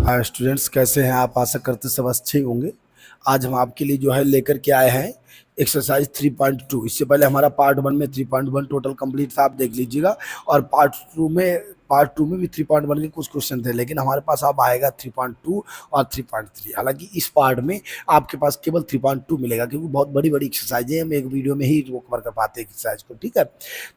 Hi students, कैसे हैं आप? आशा करते सब अच्छे होंगे। आज हम आपके लिए जो है लेकर के आए हैं एक्सरसाइज 3.2। इससे पहले हमारा पार्ट 1 में 3.1 टोटल कंप्लीट था, आप देख लीजिएगा। और पार्ट टू में भी 3.1 के कुछ क्वेश्चन थे, लेकिन हमारे पास अब आएगा 3.2 और 3.3। हालांकि इस पार्ट में आपके पास केवल 3.2 मिलेगा, क्योंकि बहुत बड़ी बड़ी एक्सरसाइज है, हम एक वीडियो में ही वो कवर कर पाते हैं एक्सरसाइज को। ठीक है,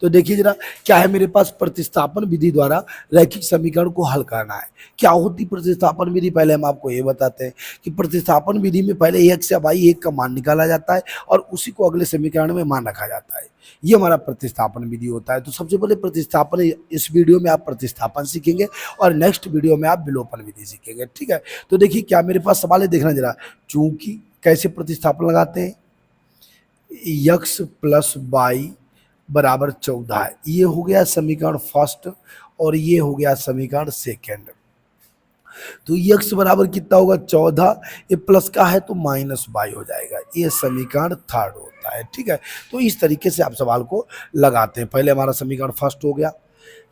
तो देखिए जरा क्या है मेरे पास। प्रतिस्थापन विधि द्वारा रैखिक समीकरण को हल करना है। क्या होती प्रतिस्थापन विधि, पहले हम आपको ये बताते हैं कि प्रतिस्थापन विधि में पहले x या y एक का मान निकाला जाता है और उसी को अगले समीकरण में मान रखा जाता है। ये हमारा प्रतिस्थापन विधि होता है। तो सबसे पहले प्रतिस्थापन, इस वीडियो में आप प्रतिस्थापन सीखेंगे और नेक्स्ट वीडियो में आप विलोपन विधि सीखेंगे। ठीक है, तो देखिए क्या मेरे पास सवाल है, देखना जरा। चूंकि कैसे प्रतिस्थापन लगाते हैं, x प्लस वाई बराबर 14 है, ये हो गया समीकरण फर्स्ट और ये हो गया समीकरण सेकेंड। तो x बराबर कितना होगा 14, ये प्लस का है तो माइनस वाई हो जाएगा, ये समीकरण थर्ड होता है। ठीक है, तो इस तरीके से आप सवाल को लगाते हैं। पहले हमारा समीकरण फर्स्ट हो गया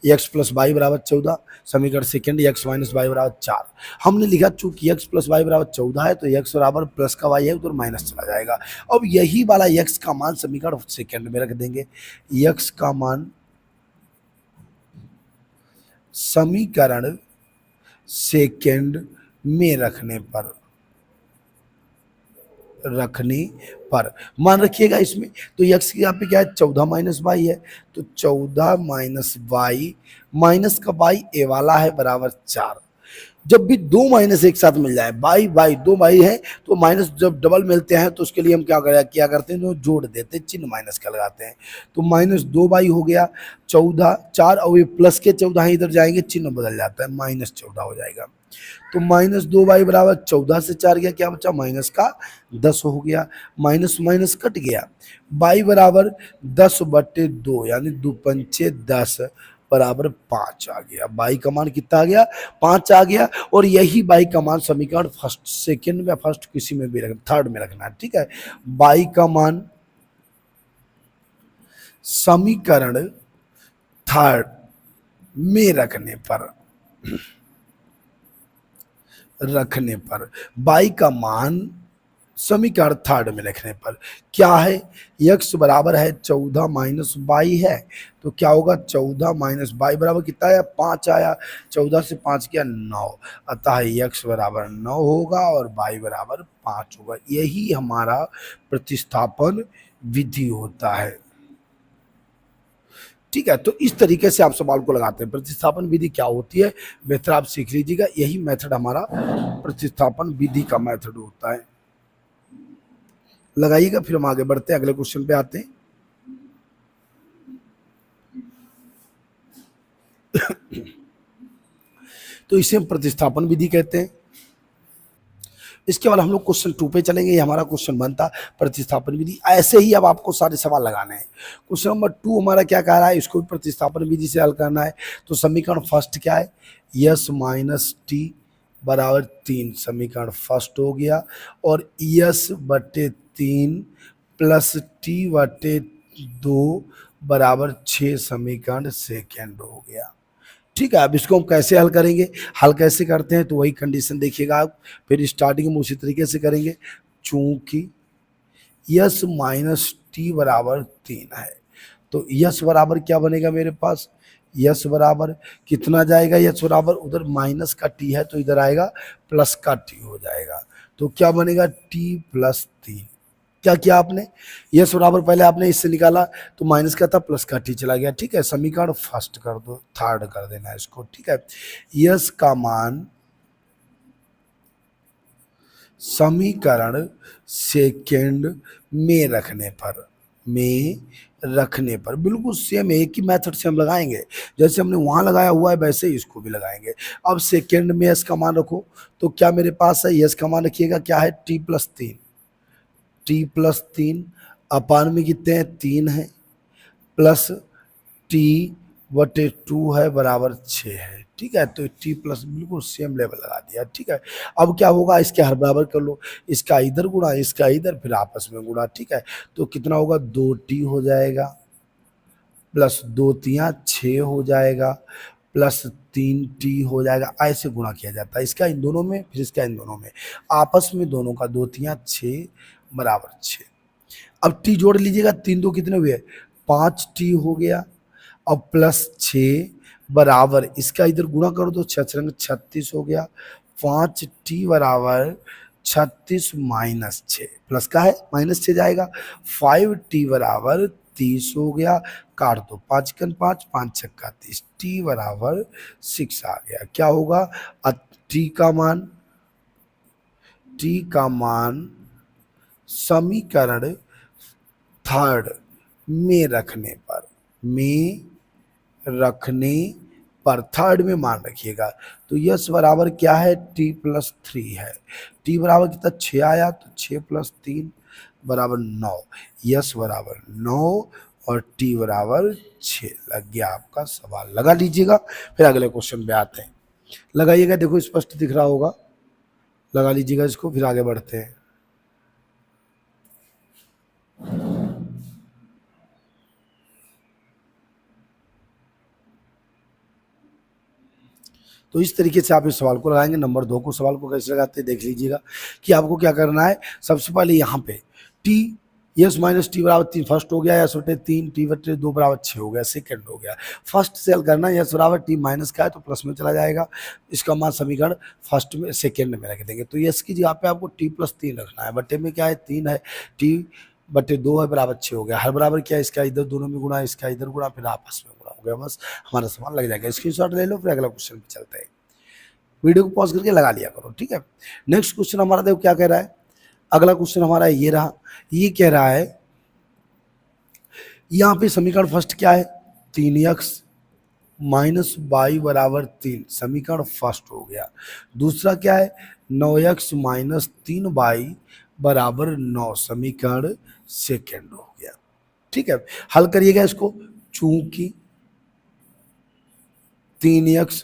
x प्लस वाई बराबर 14, समीकरण सेकेंड x माइनस वाई बराबर 4। हमने लिखा चूंकि x प्लस वाई बराबर 14 है तो x बराबर प्लस का y है उधर माइनस चला जाएगा। अब यही वाला x का मान समीकरण सेकेंड में रख देंगे। x का मान समीकरण सेकेंड में रखने पर मान रखिएगा इसमें। तो x की यहाँ पे क्या है 14 माइनस वाई है, तो 14 माइनस वाई, माइनस का वाई ए वाला है बराबर 4। जब भी दो माइनस एक साथ मिल जाए, बाई बाई दो बाई है तो माइनस जब डबल मिलते हैं तो उसके लिए हम क्या करते हैं, तो जोड़ देते हैं, चिन्ह माइनस का लगाते हैं। तो माइनस 2 बाई हो गया 14, 4 और ये प्लस के 14 इधर जाएंगे, चिन्ह बदल जाता है, माइनस 14 हो जाएगा। तो माइनस 2 बाई बराबर 14 से 4 गया, क्या बचा माइनस का 10 हो गया, माइनस माइनस कट गया। बाई बराबर 10/2 यानी 2 पंचे 10 बराबर 5 आ गया। बाई का मान कितना आ गया 5 आ गया। और यही बाई का मान समीकरण फर्स्ट सेकेंड में फर्स्ट किसी में भी थर्ड में रखना है। ठीक है, बाई का मान समीकरण थर्ड में रखने पर बाई का मान समीकरण थर्ड में रखने पर क्या है, x बराबर है 14 माइनस वाई है, तो क्या होगा 14 माइनस वाई बराबर कितना आया 5 आया, 14 से 5 किया 9, अतः x बराबर 9 होगा और y बराबर 5 होगा। यही हमारा प्रतिस्थापन विधि होता है। ठीक है, तो इस तरीके से आप सवाल को लगाते हैं। प्रतिस्थापन विधि क्या होती है बेहतर आप सीख लीजिएगा। यही मेथड हमारा प्रतिस्थापन विधि का मेथड होता है। लगाइएगा, फिर हम आगे बढ़ते हैं, अगले क्वेश्चन पे आते हैं। तो इसे हम प्रतिस्थापन विधि कहते हैं। इसके बाद हम लोग क्वेश्चन 2 पे चलेंगे। ये हमारा क्वेश्चन 1 था प्रतिस्थापन विधि। ऐसे ही अब आपको सारे सवाल लगाने हैं। क्वेश्चन नंबर 2 हमारा क्या कह रहा है, इसको भी प्रतिस्थापन विधि से हल करना है। तो समीकरण फर्स्ट क्या है, यस माइनस टी बराबर 3 समीकरण फर्स्ट हो गया, और यस बटे 3 प्लस टी बटे 2 बराबर 6 समीकरण सेकेंड हो गया। ठीक है, अब इसको हम कैसे हल करेंगे, हल कैसे करते हैं, तो वही कंडीशन देखिएगा आप। फिर स्टार्टिंग में उसी तरीके से करेंगे। चूंकि यस माइनस टी बराबर 3 है, तो यस बराबर क्या बनेगा मेरे पास, यस बराबर कितना जाएगा, यस बराबर उधर माइनस का टी है तो इधर आएगा प्लस का टी हो जाएगा। तो क्या बनेगा टी प्लस 3। क्या किया आपने, यस बराबर पहले आपने इससे निकाला तो माइनस का था, प्लस का टी चला गया। ठीक है, समीकरण फर्स्ट कर दो, थर्ड कर देना इसको। ठीक है, यस का मान समीकरण सेकेंड में रखने पर बिल्कुल सेम एक ही मेथड से हम लगाएंगे। जैसे हमने वहां लगाया हुआ है वैसे ही इसको भी लगाएंगे। अब सेकेंड में यस का मान रखो, तो क्या मेरे पास है, यस का मान रखिएगा क्या है टी प्लस 3 अपान में कितने हैं 3 है, प्लस टी बटे 2 है बराबर 6 है। ठीक है, तो टी प्लस बिल्कुल सेम लेवल लगा दिया। ठीक है, अब क्या होगा, इसके हर बराबर कर लो, इसका इधर गुणा इसका इधर, फिर आपस में गुणा। ठीक है, तो कितना होगा 2t हो जाएगा, प्लस 2 तिया 6 हो जाएगा, प्लस 3t हो जाएगा, ऐसे गुणा किया जाता है, इसका इन दोनों में फिर इसका इन दोनों में, आपस में दोनों का 2 तियां 6 बराबर 6। अब t जोड़ लीजिएगा, 3 2 कितने हुए, 5t हो गया। अब प्लस 6 बराबर इसका इधर गुणा करो तो 6 36 हो गया। 5t बराबर 36 माइनस 6, प्लस का है माइनस 6 जाएगा। 5t बराबर 30 हो गया। काट दो, 5 कन 5, 5 छक्का 30, t बराबर 6 आ गया। क्या होगा, t का मान, t का मान समीकरण थर्ड में रखने पर, में रखने पर थर्ड में मान रखिएगा तो यस बराबर क्या है, t+3 है। t बराबर कितना 6 आया तो 6+3 बराबर 9, यस बराबर 9 और t बराबर 6 लग गया आपका सवाल। लगा लीजिएगा, फिर अगले क्वेश्चन पे आते हैं। लगाइएगा, देखो स्पष्ट दिख रहा होगा, लगा लीजिएगा इसको, फिर आगे बढ़ते हैं। तो इस तरीके से आप इस सवाल को लगाएंगे। नंबर 2 को सवाल को कैसे लगाते हैं देख लीजिएगा कि आपको क्या करना है। सबसे पहले यहाँ पे टी यस माइनस टी बराबर 3 फर्स्ट हो गया, यस बटे 3 टी बटे 2 बराबर 6 हो गया, सेकंड हो गया। फर्स्ट से हल करना, यस बराबर टी माइनस का है तो प्लस में चला जाएगा, इसका मान समीकरण फर्स्ट में सेकंड में रख देंगे। तो यस की जगह पे आपको t+3 रखना है, बटे में क्या है 3 है, टी बटे 2 है बराबर 6 हो गया। हर बराबर क्या है, इसका इधर दोनों में गुणा, इसका इधर गुणा, फिर आपस में गुणा हो गया, बस हमारा सवाल लग जाएगा। स्क्रीनशॉट ले लो, फिर अगला क्वेश्चन पे चलते हैं। वीडियो को पॉज करके लगा लिया करो, ठीक है। नेक्स्ट क्वेश्चन हमारा देखो क्या कह रहा है। अगला क्वेश्चन हमारा ये रहा, ये कह रहा है यहाँ पे समीकरण फर्स्ट क्या है, 3x माइनस वाई बराबर 3, समीकरण फर्स्ट हो गया। दूसरा क्या है, 9x माइनस 3y बराबर 9, समीकरण सेकेंड हो गया, ठीक है। हल करिएगा इसको, चूंकि 3x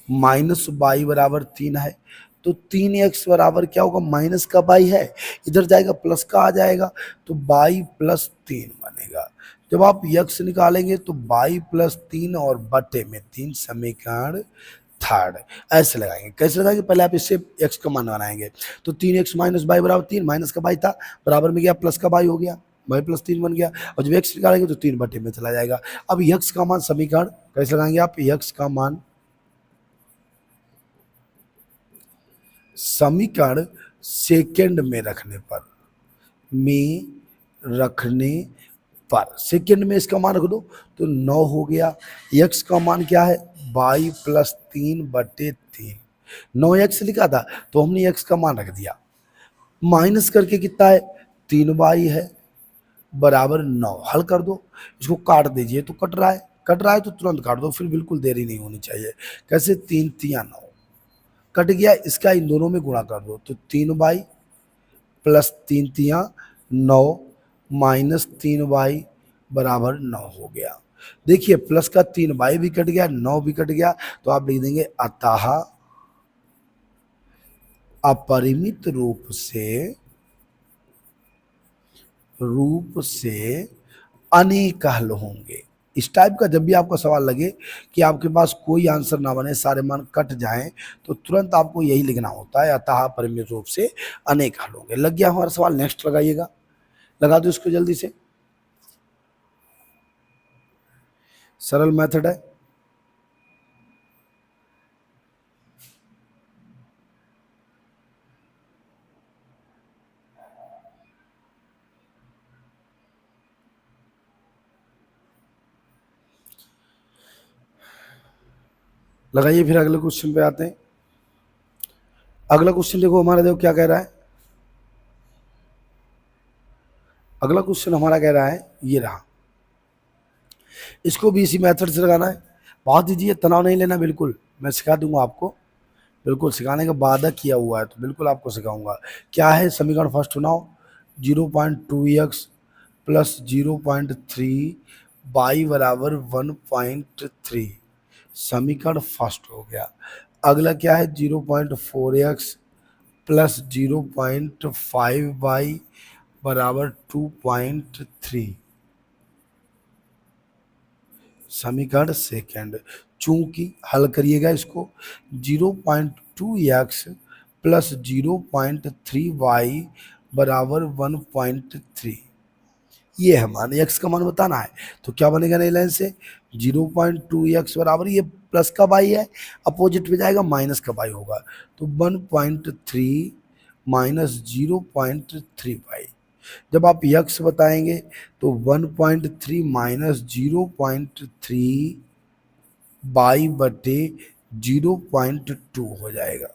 माइनस वाई बराबर 3 है तो 3x बराबर क्या होगा, माइनस का वाई है, इधर जाएगा प्लस का आ जाएगा तो y+3 बनेगा। जब आप x निकालेंगे तो y+3 और बटे में 3, समीकरण थर्ड। ऐसे लगाएंगे, कैसे लगाएंगे, पहले आप इससे x का मान बनाएंगे तो 3x माइनस वाई बराबर 3, माइनस का वाई था, बराबर में गया प्लस का वाई हो गया, y+3 बन गया। और जब x निकालेंगे तो 3 बटे में चला जाएगा। अब x का मान समीकरण कैसे लगाएंगे आप, x का मान समीकरण सेकंड में रखने पर, सेकंड में इसका मान रख दो तो 9 हो गया। x का मान क्या है, y+3 बटे 3, 9x लिखा था तो हमने x का मान रख दिया, माइनस करके कितना है 3y है बराबर 9। हल कर दो, इसको काट दीजिए तो कट रहा है तो तुरंत काट दो, फिर बिल्कुल देरी नहीं होनी चाहिए। कैसे, 3 तिया 9 कट गया, इसका इन दोनों में गुणा कर दो तो 3y प्लस 3 तिया 9 माइनस 3y बराबर 9 हो गया। देखिए प्लस का 3y भी कट गया, 9 भी कट गया, तो आप लिख देंगे अतः अपरिमित रूप से अनेक हल होंगे। इस टाइप का जब भी आपका सवाल लगे कि आपके पास कोई आंसर ना बने, सारे मान कट जाएं, तो तुरंत आपको यही लिखना होता है, अतः परिमित रूप से अनेक हल होंगे। लग गया हमारा सवाल, नेक्स्ट लगाइएगा, लगा दो इसको जल्दी से, सरल मेथड है। लगाइए, फिर अगले क्वेश्चन पे आते हैं। अगला क्वेश्चन देखो हमारा, देखो क्या कह रहा है। अगला क्वेश्चन हमारा कह रहा है, ये रहा, इसको भी इसी मेथड से लगाना है। बहुत दीजिए, तनाव नहीं लेना, बिल्कुल मैं सिखा दूंगा आपको, बिल्कुल सिखाने का वादा किया हुआ है, तो बिल्कुल आपको सिखाऊंगा। क्या है समीकरण फर्स्ट सुनाओ, 0.2x प्लस 0.3 y बराबर 1.3, समीकरण फर्स्ट हो गया। अगला क्या है, 0.4x प्लस 0.5y बराबर 2.3, समीकरण सेकेंड, चूंकि हल करिएगा इसको 0.2x प्लस 0.3y बराबर 1.3, ये है मान, x का मान बताना है। तो क्या बनेगा नई लाइन से 0.2x बराबर, ये प्लस का y है, अपोजिट में जाएगा माइनस का y होगा, तो 1.3 माइनस 0.3y। जब आप x बताएंगे तो 1.3 माइनस 0.3 बाई बटे 0.2 हो जाएगा।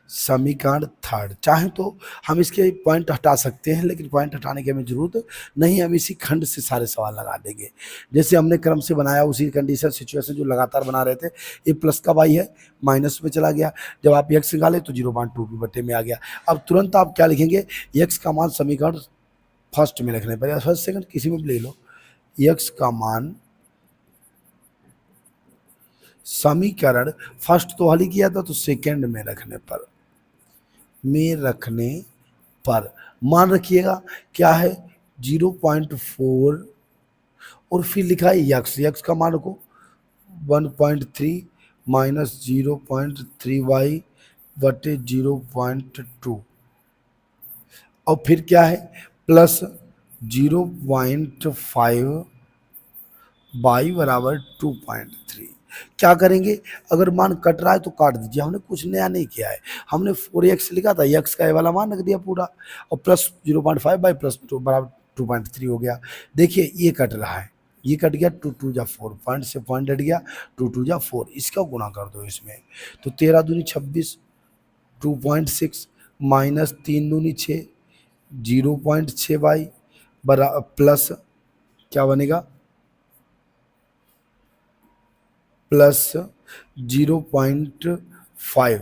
समीकरण थर्ड, चाहे तो हम इसके पॉइंट हटा सकते हैं, लेकिन पॉइंट हटाने की हमें जरूरत नहीं, हम इसी खंड से सारे सवाल लगा देंगे जैसे हमने क्रम से बनाया, उसी कंडीशन सिचुएशन जो लगातार बना रहे थे। ये प्लस का वाई है, माइनस में चला गया, जब आप एक्स निकाले तो 0.2 बटे में आ गया। अब तुरंत आप क्या लिखेंगे, एक्स का मान समीकरण फर्स्ट में रखने पर, फर्स्ट सेकंड किसी में भी ले लो, एक्स का मान समीकरण फर्स्ट तो हल ही किया था, तो सेकंड में रखने पर मान रखिएगा क्या है 0.4 और फिर लिखा है यक्स का मान रखो 1.3 माइनस 0.3y बटे 0.2 और फिर क्या है प्लस 0.5 y बराबर 2.3। क्या करेंगे, अगर मान कट रहा है तो काट दीजिए, हमने कुछ नया नहीं किया है, हमने 4x लिखा था, x का ये वाला मान रख दिया पूरा, और प्लस 0.5 बाई प्लस 2 बराबर 2.3 हो गया। देखिए ये कट रहा है, ये कट गया, 2 2 जा 4, पॉइंट से पॉइंट हट गया, 2 2 जा 4, इसका गुणा कर दो इसमें, तो 13 दूनी 26, 2.6 माइनस 3 दूनी 6, 0.6 बाई बरा प्लस क्या बनेगा प्लस 0.5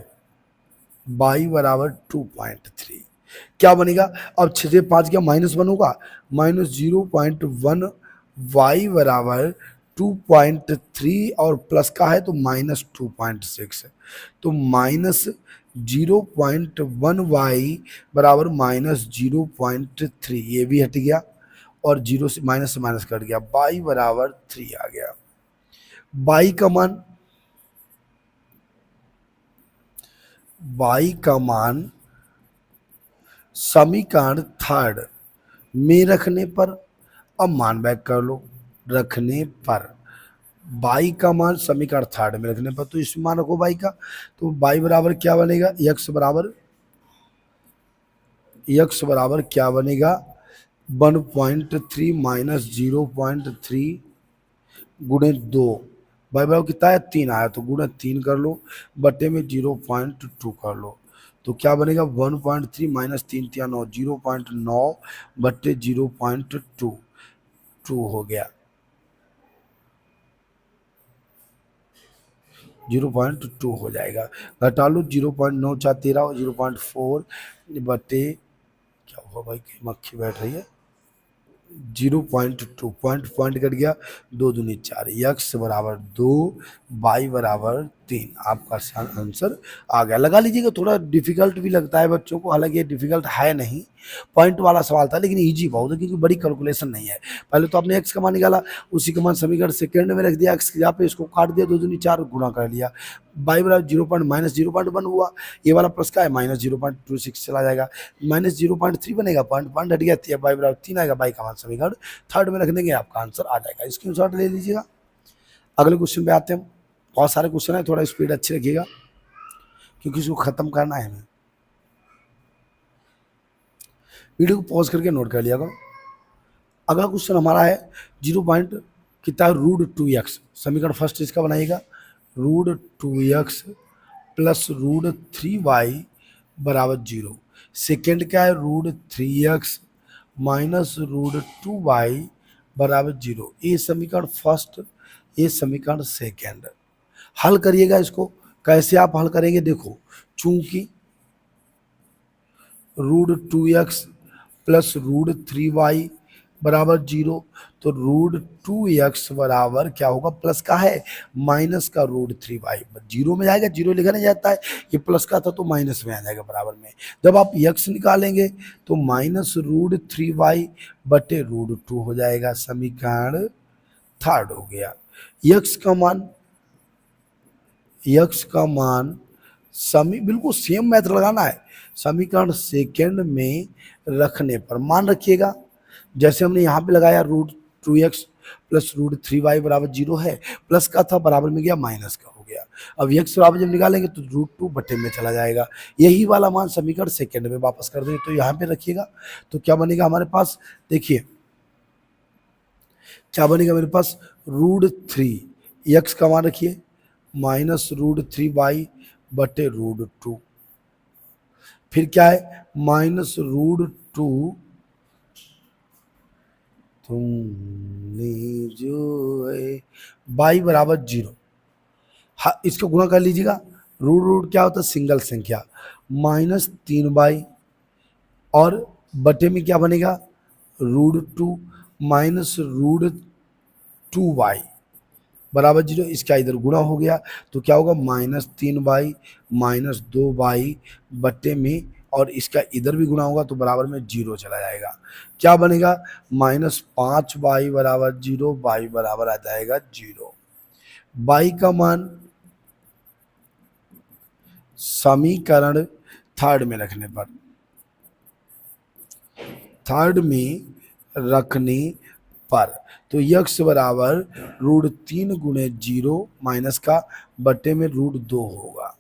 बाई बराबर 2.3, क्या बनेगा, अब 6 से 5 क्या -1 होगा, माइनस 0.1 वाई बराबर 2.3 और प्लस का है तो -2.6, तो माइनस 0.1 वाई बराबर -0.3, ये भी हट गया और जीरो से माइनस कट गया, बाई बराबर 3 आ गया। बाई का मान समीकरण थर्ड में रखने पर, अब मान बैक कर लो, रखने पर बाई का मान समीकरण थर्ड में रखने पर, तो इसमें मान रखो बाई का, तो बाई बराबर क्या बनेगा, यक्स बराबर क्या बनेगा 1.3 माइनस 0.3 गुणे 2, बाई बराबर कितना है 3 आया, तो गुणे 3 कर लो, बटे में 0.2 कर लो, तो क्या बनेगा 1.3 माइनस 3 3 9, 0.9 बटे 0.2 हो गया, 0.2 हो जाएगा, घटा लो 0.9 4 13 0.4 बटे क्या हुआ भाई, मक्खी बैठ रही है, 0.2 पॉइंट कट गया, 2 दूनी 4, यक्स बराबर 2 बाई बराबर 3, आपका आंसर आ गया। लगा लीजिएगा, थोड़ा डिफिकल्ट भी लगता है बच्चों को, हालांकि ये डिफिकल्ट है नहीं, पॉइंट वाला सवाल था, लेकिन इजी बहुत है क्योंकि बड़ी कैलकुलेशन नहीं है। पहले तो आपने एक्स का मान निकाला, उसी का मान समीकरण सेकंड में रख दिया, एक्स यहाँ पे इसको काट दिया, 2 दूनी 4 गुणा कर लिया, बाई बराबर 0.1 हुआ, ये वाला प्लस का है -0.26 चला जाएगा, -0.3 बनेगा, पॉइंट हट गया, बाई बराबर 3 आएगा, बाई का मान समीकरण थर्ड में रख देंगे, आपका आंसर आ जाएगा। स्क्रीनशॉट ले लीजिएगा। अगले क्वेश्चन पे आते हैं, बहुत सारे क्वेश्चन है, थोड़ा स्पीड अच्छी रखिएगा क्योंकि इसको खत्म करना है हमें, वीडियो को पॉज करके नोट कर लिया करो। अगला क्वेश्चन हमारा है 0 पॉइंट कितना है √2x, समीकरण फर्स्ट इसका बनाइएगा, √2x प्लस √3y बराबर 0, सेकेंड क्या है √3x माइनस √2y बराबर 0, ये समीकरण फर्स्ट, ये समीकरण सेकेंड। हल करिएगा इसको, कैसे आप हल करेंगे देखो, चूंकि √2x प्लस √3y बराबर 0, तो √2x बराबर क्या होगा, प्लस का है माइनस का √3y, 0 में जाएगा, 0 लिखा नहीं जाता है, ये प्लस का था तो माइनस में आ जाएगा बराबर में। जब आप x निकालेंगे तो माइनस √3y बटे √2 हो जाएगा, समीकरण थर्ड हो गया। यक्स का मान, यक्स का मान बिल्कुल सेम मेथड लगाना है। समीकरण सेकेंड में रखने पर मान रखिएगा, जैसे हमने यहाँ पे लगाया √2x प्लस √3y बराबर 0 है, प्लस का था बराबर में गया माइनस का हो गया। अब x बराबर जब निकालेंगे तो √2 बटे में चला जाएगा, यही वाला मान समीकरण सेकेंड में वापस कर देंगे। तो यहाँ पे रखिएगा तो क्या बनेगा हमारे पास, देखिए क्या बनेगा मेरे पास, √3 x का मान रखिए माइनस √3y बटे √2, फिर क्या है माइनस √2 तुमने जो है y बराबर 0। हाँ, इसको गुणा कर लीजिएगा। रूट क्या होता है, सिंगल संख्या, माइनस 3y और बटे में क्या बनेगा √2 माइनस √2y बराबर 0। इसका इधर गुणा हो गया तो क्या होगा माइनस 3y माइनस 2y बटे में, और इसका इधर भी गुणा होगा तो बराबर में 0 चला जाएगा। क्या बनेगा माइनस 5y बराबर 0, y बराबर आ जाएगा 0। y का मान समीकरण थर्ड में रखने पर, थर्ड में रखने पर तो यक्स बराबर √3 गुणे 0 माइनस का बटे में √2 होगा।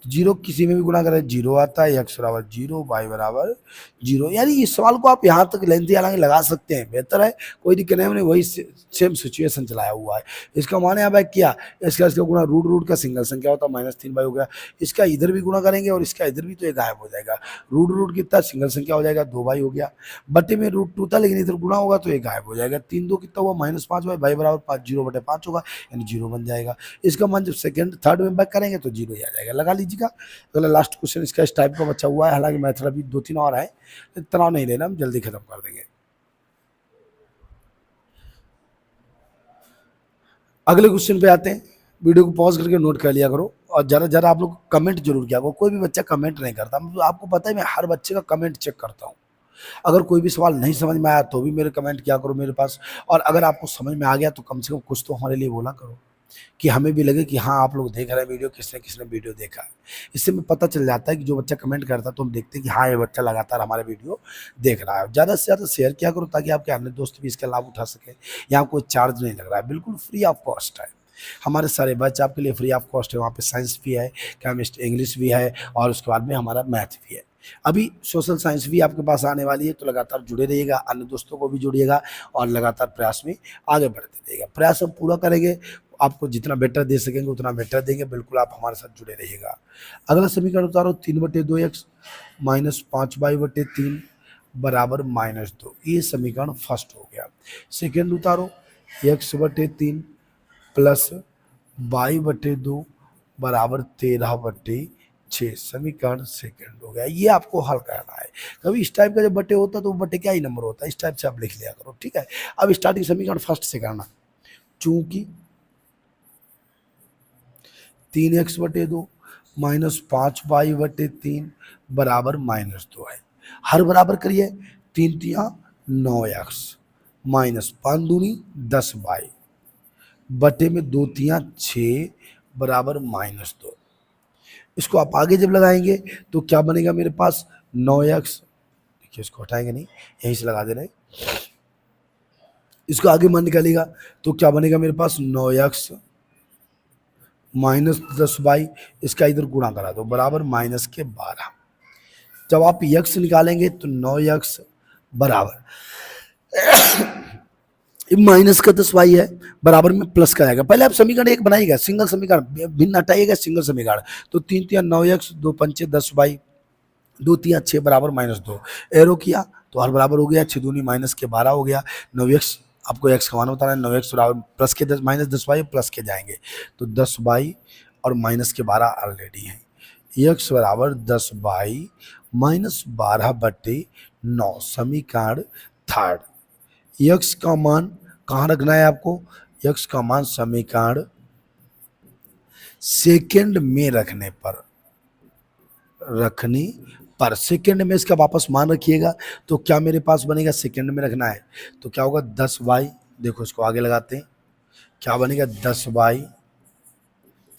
0 किसी में भी गुणा करें 0 आता है, x बराबर 0, y बराबर 0। यानी इस सवाल को आप यहाँ तक लेंथी हालांकि लगा सकते हैं, बेहतर है, कोई दिक्कत नहीं, हमने वही सेम सिचुएशन चलाया हुआ है। इसका मान यहाँ पे क्या, इसका गुणा रूट का सिंगल संख्या होता है माइनस 3y हो गया, इसका इधर भी गुणा करेंगे और इसका इधर भी तो ये गायब हो जाएगा। रूट कितना सिंगल संख्या हो जाएगा 2y हो गया, बटे में √2 था लेकिन इधर गुणा होगा तो ये गायब हो जाएगा। 3 2 कितना हुआ माइनस 5y, y बराबर 5, 0 बटे 5 होगा यानी 0 बन जाएगा। इसका मान जब सेकंड थर्ड में बैक करेंगे तो 0 ही आ जाएगा। लगा लीजिएगा। अगला लास्ट क्वेश्चन इसका इस टाइप का बचा हुआ है, हालांकि मैथड अभी 2-3 और है, तनाव नहीं लेना, हम जल्दी खत्म कर देंगे। अगले क्वेश्चन पे आते हैं। वीडियो को पॉज करके नोट कर लिया करो और जरा जरा आप लोग कमेंट जरूर किया करो। कोई भी बच्चा कमेंट नहीं करता, आपको पता है मैं हर बच्चे का कमेंट चेक करता हूँ। अगर कोई भी सवाल नहीं समझ में आया तो भी मेरे कमेंट किया करो मेरे पास, और अगर आपको समझ में आ गया तो कम से कम कुछ तो हमारे लिए बोला करो कि हमें भी लगे कि हाँ आप लोग देख रहे हैं वीडियो, किसने किसने वीडियो देखा है। इससे में पता चल जाता है कि जो बच्चा कमेंट करता है तो हम देखते हैं कि हाँ ये बच्चा लगातार हमारे वीडियो देख रहा है। ज़्यादा से ज़्यादा शेयर किया करो ताकि आपके अन्य दोस्त भी इसका लाभ उठा सके। यहाँ कोई चार्ज नहीं लग रहा है, बिल्कुल फ्री ऑफ कॉस्ट है। हमारे सारे बैच आपके लिए फ्री ऑफ कॉस्ट है। वहाँ पे साइंस भी है, केमिस्ट्री इंग्लिश भी है, और उसके बाद में हमारा मैथ भी है। अभी सोशल साइंस भी आपके पास आने वाली है, तो लगातार जुड़े रहिएगा, अन्य दोस्तों को भी जोड़िएगा और लगातार प्रयास में आगे बढ़ते रहिएगा। प्रयास हम पूरा करेंगे, आपको जितना बेटर दे सकेंगे उतना बेटर देंगे। बिल्कुल आप हमारे साथ जुड़े रहिएगा। अगला समीकरण उतारो, 3/2x माइनस 5y/3 बराबर -2। ये समीकरण फर्स्ट हो गया। सेकेंड उतारो, x/3 प्लस y/2 बराबर 13/6। समीकरण सेकंड हो गया। ये आपको हल करना है। कभी इस टाइप का जब बटे होता है तो बटे क्या ही नंबर होता है, इस टाइप से आप लिख लिया करो, ठीक है। अब स्टार्टिंग समीकरण फर्स्ट से करना, चूंकि 3x/2 माइनस 5y/3 बराबर -2 है। हर बराबर करिए, 3 3 9x माइनस 5 दूनी 10y बटे में 2 3 6 बराबर -2। इसको आप आगे जब लगाएंगे तो क्या बनेगा मेरे पास 9x, देखिए इसको हटाएंगे नहीं, यहीं से लगा दे रहे। इसको आगे मान निकालेगा तो क्या बनेगा मेरे पास 9x माइनस 10y, इसका इधर गुणा करा दो बराबर -12। जब आप x निकालेंगे तो 9x बराबर माइनस का 10y है, बराबर में प्लस का आएगा। पहले आप समीकरण एक बनाइएगा, सिंगल समीकरण, भिन्न हटाइएगा, सिंगल समीकरण। तो 3 3 9x 2 5 10y 2 3 6 बराबर -2। एरो किया तो हर बराबर हो गया, 6 दूनी -12 हो गया। 9x आपको x का मान बताना है, 9x बराबर प्लस के 10 -10y प्लस के जाएंगे तो 10y और -12 ऑलरेडी है। x बराबर 10y -12/9 समीकरण थर्ड। x का मान कहाँ रखना है आपको, x का मान समीकरण सेकंड में रखने पर सेकंड में इसका वापस मान रखिएगा तो क्या मेरे पास बनेगा, सेकंड में रखना है तो क्या होगा 10y, देखो इसको आगे लगाते हैं, क्या बनेगा 10y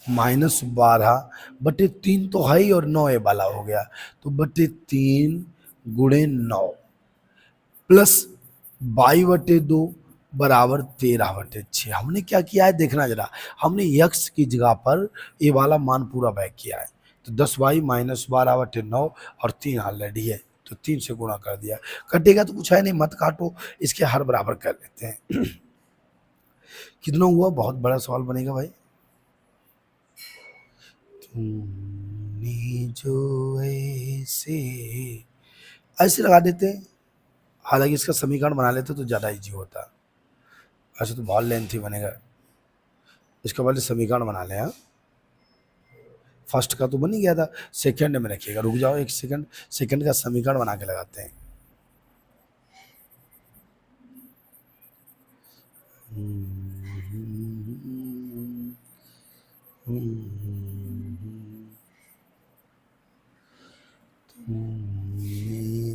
माइनस 12/3 तो है ही और 9 ये वाला हो गया, तो /3 गुणे 9 प्लस 22/2 बराबर 13/6। हमने क्या किया है देखना जरा, हमने x की जगह पर ये वाला मान पूरा बैक किया है, तो 10y माइनस 12/9 और 3 ऑलरेडी है तो 3 से गुणा कर दिया। कटेगा तो कुछ है नहीं, मत काटो, इसके हर बराबर कर लेते हैं। कितना हुआ, बहुत बड़ा सवाल बनेगा भाई। तुमने जो ऐसे लगा देते हैं, हालांकि इसका समीकरण बना लेते तो ज़्यादा इजी होता, ऐसे तो बहुत लेंथी बनेगा। इसका पहले समीकरण बना लें। फर्स्ट का तो बन ही गया था, सेकंड में रखिएगा, रुक जाओ एक सेकंड, सेकंड का समीकरण बना के लगाते हैं।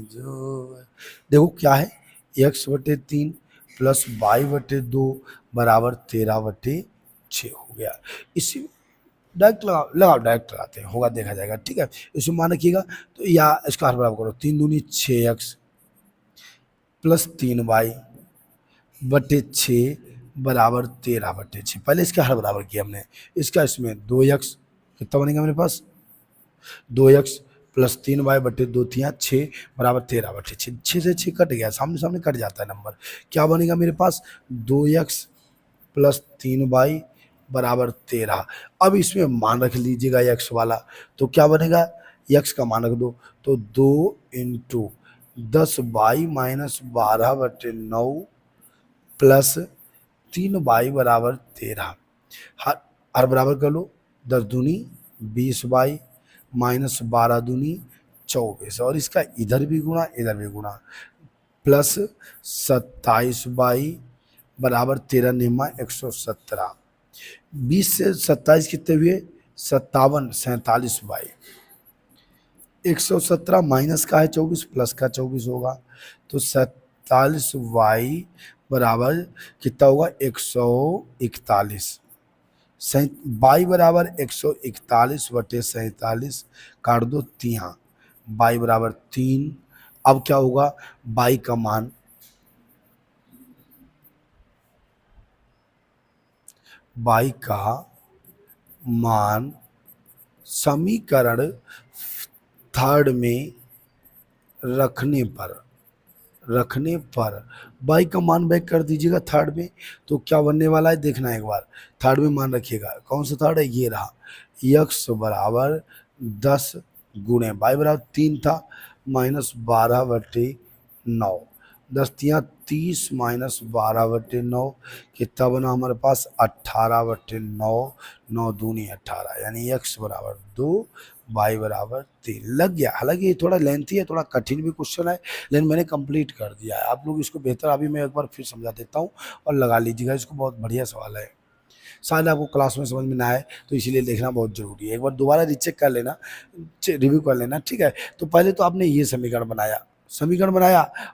जो देखो क्या है, x/3 प्लस y/2 बराबर 13/6 हो गया। इसी डायरेक्ट लगाओ डायरेक्ट लगाते हैं, होगा देखा जाएगा, ठीक है। इसमें मान रखिएगा तो या इसका हर बराबर करो, 3 दूनी 6x प्लस 3y/6 बराबर 13/6। पहले इसका हर बराबर किया हमने, इसका इसमें 2x कितना बनेगा मेरे पास, 2x प्लस 3y/2 थिया 6 बराबर 13/6। 6 से 6 कट गया, सामने सामने कट जाता है नंबर। क्या बनेगा मेरे पास, 2x प्लस 3y बराबर 13। अब इसमें मान रख लीजिएगा x वाला, तो क्या बनेगा, x का मान रख दो, तो 2 into 10y minus 12/9 plus 3y बराबर 13। हर बराबर कर लो, 10 दूनी 20y माइनस 12 दूनी 24, और इसका इधर भी गुणा इधर भी गुणा, प्लस 27y बराबर 13 निमा 117। 20 से 27 कितने हुए, 57, 47y। 117 माइनस का है 24 प्लस का 24 होगा, तो 47y बराबर कितना होगा, 141। y बराबर 141/47 काट दो तिहा, y बराबर 3। अब क्या होगा, y का मान समीकरण थर्ड में रखने पर y का मान बैक कर दीजिएगा थर्ड में, तो क्या बनने वाला है देखना एक बार। थर्ड में मान रखिएगा, कौन सा थर्ड है, ये रहा, x बराबर 10 गुणे y बराबर 3 था माइनस 12/9, 10 तिया 30 माइनस 12/9 कितना बना हमारे पास, 18/9, 9 दूनी 18, यानी x बराबर 2 y बराबर 3 लग गया। हालांकि ये थोड़ा लेंथी है, थोड़ा कठिन भी क्वेश्चन है, लेकिन मैंने कंप्लीट कर दिया है। आप लोग इसको बेहतर, अभी मैं एक बार फिर समझा देता हूँ और लगा लीजिएगा इसको, बहुत बढ़िया सवाल है। शायद आपको क्लास में समझ में ना आए, तो इसीलिए देखना बहुत जरूरी है। एक बार दोबारा रीचेक कर लेना, रिव्यू कर लेना, ठीक है। तो पहले तो आपने ये समीकरण बनाया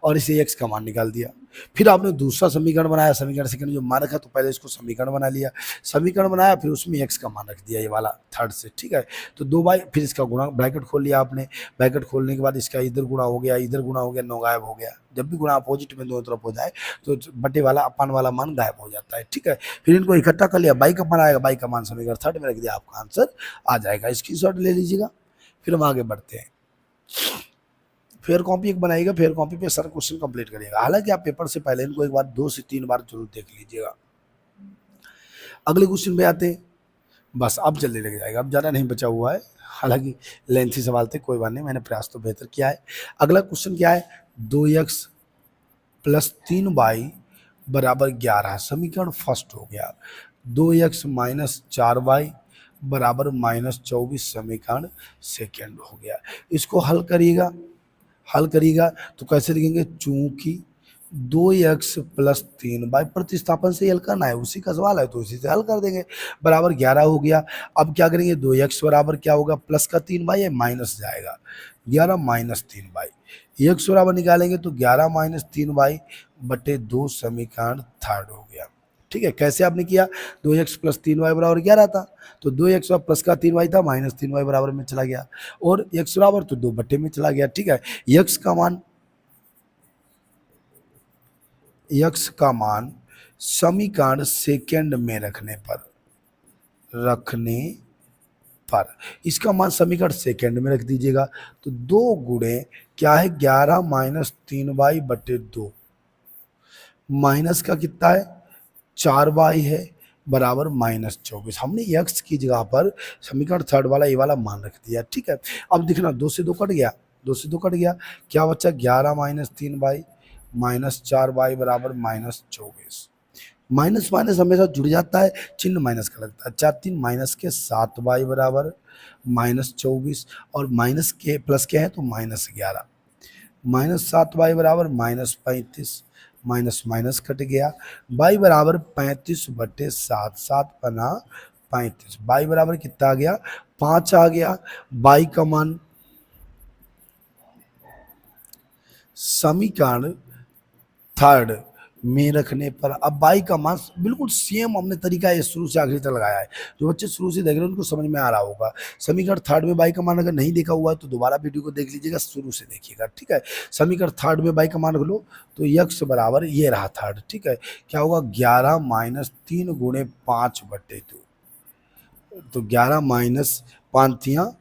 और इसे x का मान निकाल दिया, फिर आपने दूसरा समीकरण बनाया, समीकरण सेकंड जो मान रखा, तो पहले इसको समीकरण बना लिया, समीकरण बनाया, फिर उसमें x का मान रख दिया, ये वाला थर्ड से, ठीक है। तो 2y, फिर इसका गुणा, ब्रैकेट खोल लिया आपने, ब्रैकेट खोलने के बाद इसका इधर गुणा हो गया, इधर गुणा हो गया, 9 गायब हो गया। जब भी गुणा अपोजिट में दोनों तरफ हो जाए तो बटे वाला अपन वाला मान गायब हो जाता है, ठीक है। फिर इनको इकट्ठा कर लिया, y का मान आएगा, y का मान समीकरण थर्ड में रख दिया, आपका आंसर आ जाएगा। स्क्रीनशॉट ले लीजिएगा, फिर हम आगे बढ़ते हैं। फेयर कॉपी एक बनाइएगा, फेयर कॉपी पे सर क्वेश्चन कंप्लीट करिएगा। हालांकि आप पेपर से पहले इनको एक बार 2 से 3 बार जरूर देख लीजिएगा। अगले क्वेश्चन पे आते हैं, बस अब जल्दी लग जाएगा, अब ज़्यादा नहीं बचा हुआ है। हालांकि लेंथी सवाल थे, कोई बात नहीं, मैंने प्रयास तो बेहतर किया है। अगला क्वेश्चन क्या है, 2x प्लस 3y बराबर 11, समीकरण फर्स्ट हो गया। 2x माइनस 4y बराबर -24, समीकरण सेकेंड हो गया। इसको हल करिएगा तो कैसे लिखेंगे, चूंकि 2x प्लस 3y प्रतिस्थापन से हल करना है, उसी का सवाल है तो उसी से हल कर देंगे। बराबर 11 हो गया। अब क्या करेंगे, 2x बराबर क्या होगा, प्लस का 3y है, माइनस जाएगा, 11 माइनस 3y। x बराबर निकालेंगे तो 11 माइनस 3y/2, समीकरण थर्ड हो गया, ठीक है, कैसे आपने किया, 2x प्लस 3y बराबर 11 था, तो 2x और प्लस का 3y था, माइनस 3y बराबर में चला गया, और x बराबर तो 2 बट्टे में चला गया। ठीक है, x का मान समीकरण सेकेंड में रखने पर इसका मान समीकरण सेकेंड में रख दीजिएगा, तो 2 गुणे क्या है 11 माइनस 3y बटे 2, माइनस का कितना है 4y है बराबर माइनस 24। हमने x की जगह पर समीकरण थर्ड वाला ये वाला मान रख दिया। ठीक है, अब देखना 2 से 2 कट गया, 2 से 2 कट गया, क्या बच्चा 11 माइनस 3y माइनस 4y बराबर माइनस 24। माइनस माइनस हमेशा जुड़ जाता है, चिन्ह माइनस का लगता है, 4 3 माइनस के 7y बराबर माइनस 24, और माइनस के प्लस के हैं तो माइनस 11, माइनस 7y बराबर माइनस 35, माइनस माइनस कट गया, y बराबर 35 बटे 7, 7 पना 35, y बराबर कितना आ गया 5 आ गया। y का मान समीकरण थर्ड में रखने पर, अब y का मान बिल्कुल सेम हमने तरीका है शुरू से आखिरी तक लगाया है, जो बच्चे शुरू से देख रहे हैं उनको समझ में आ रहा होगा। समीकरण थर्ड में y का मान अगर नहीं देखा हुआ है तो दोबारा वीडियो को देख लीजिएगा, शुरू से देखिएगा। ठीक है, समीकरण थर्ड में y का मान रख लो, तो x बराबर ये रहा थर्ड। ठीक है, क्या होगा 11 माइनस 3 गुणे 5 बटे 2, तो 11 माइनस 5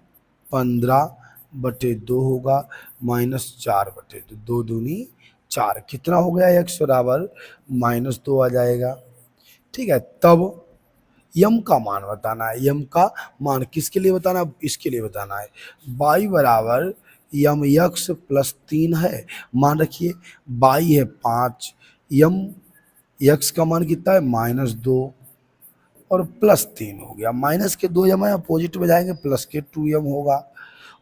15 बटे 2 होगा, माइनस 4 बटे 2, 2 दूनी 4, कितना हो गया x बराबर माइनस 2 आ जाएगा। ठीक है, तब यम का मान बताना है, यम का मान किसके लिए बताना है, इसके लिए बताना है। y बराबर यम x प्लस 3 है, मान रखिए y है 5, यम x का मान कितना है माइनस 2 और प्लस 3 हो गया, माइनस के 2 यम है अपोजिट में जाएंगे, प्लस के 2 यम होगा,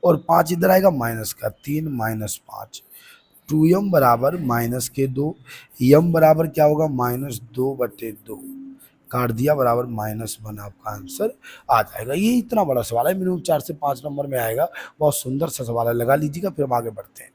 और 5 इधर आएगा माइनस का 3 माइनस 5, 2m बराबर माइनस के 2, यम बराबर क्या होगा माइनस 2 बटे 2, काट दिया बराबर माइनस 1, आपका आंसर आ जाएगा। ये इतना बड़ा सवाल है, मिनिमम 4 से 5 नंबर में आएगा, बहुत सुंदर सा सवाल है, लगा लीजिएगा, फिर हम आगे बढ़ते हैं।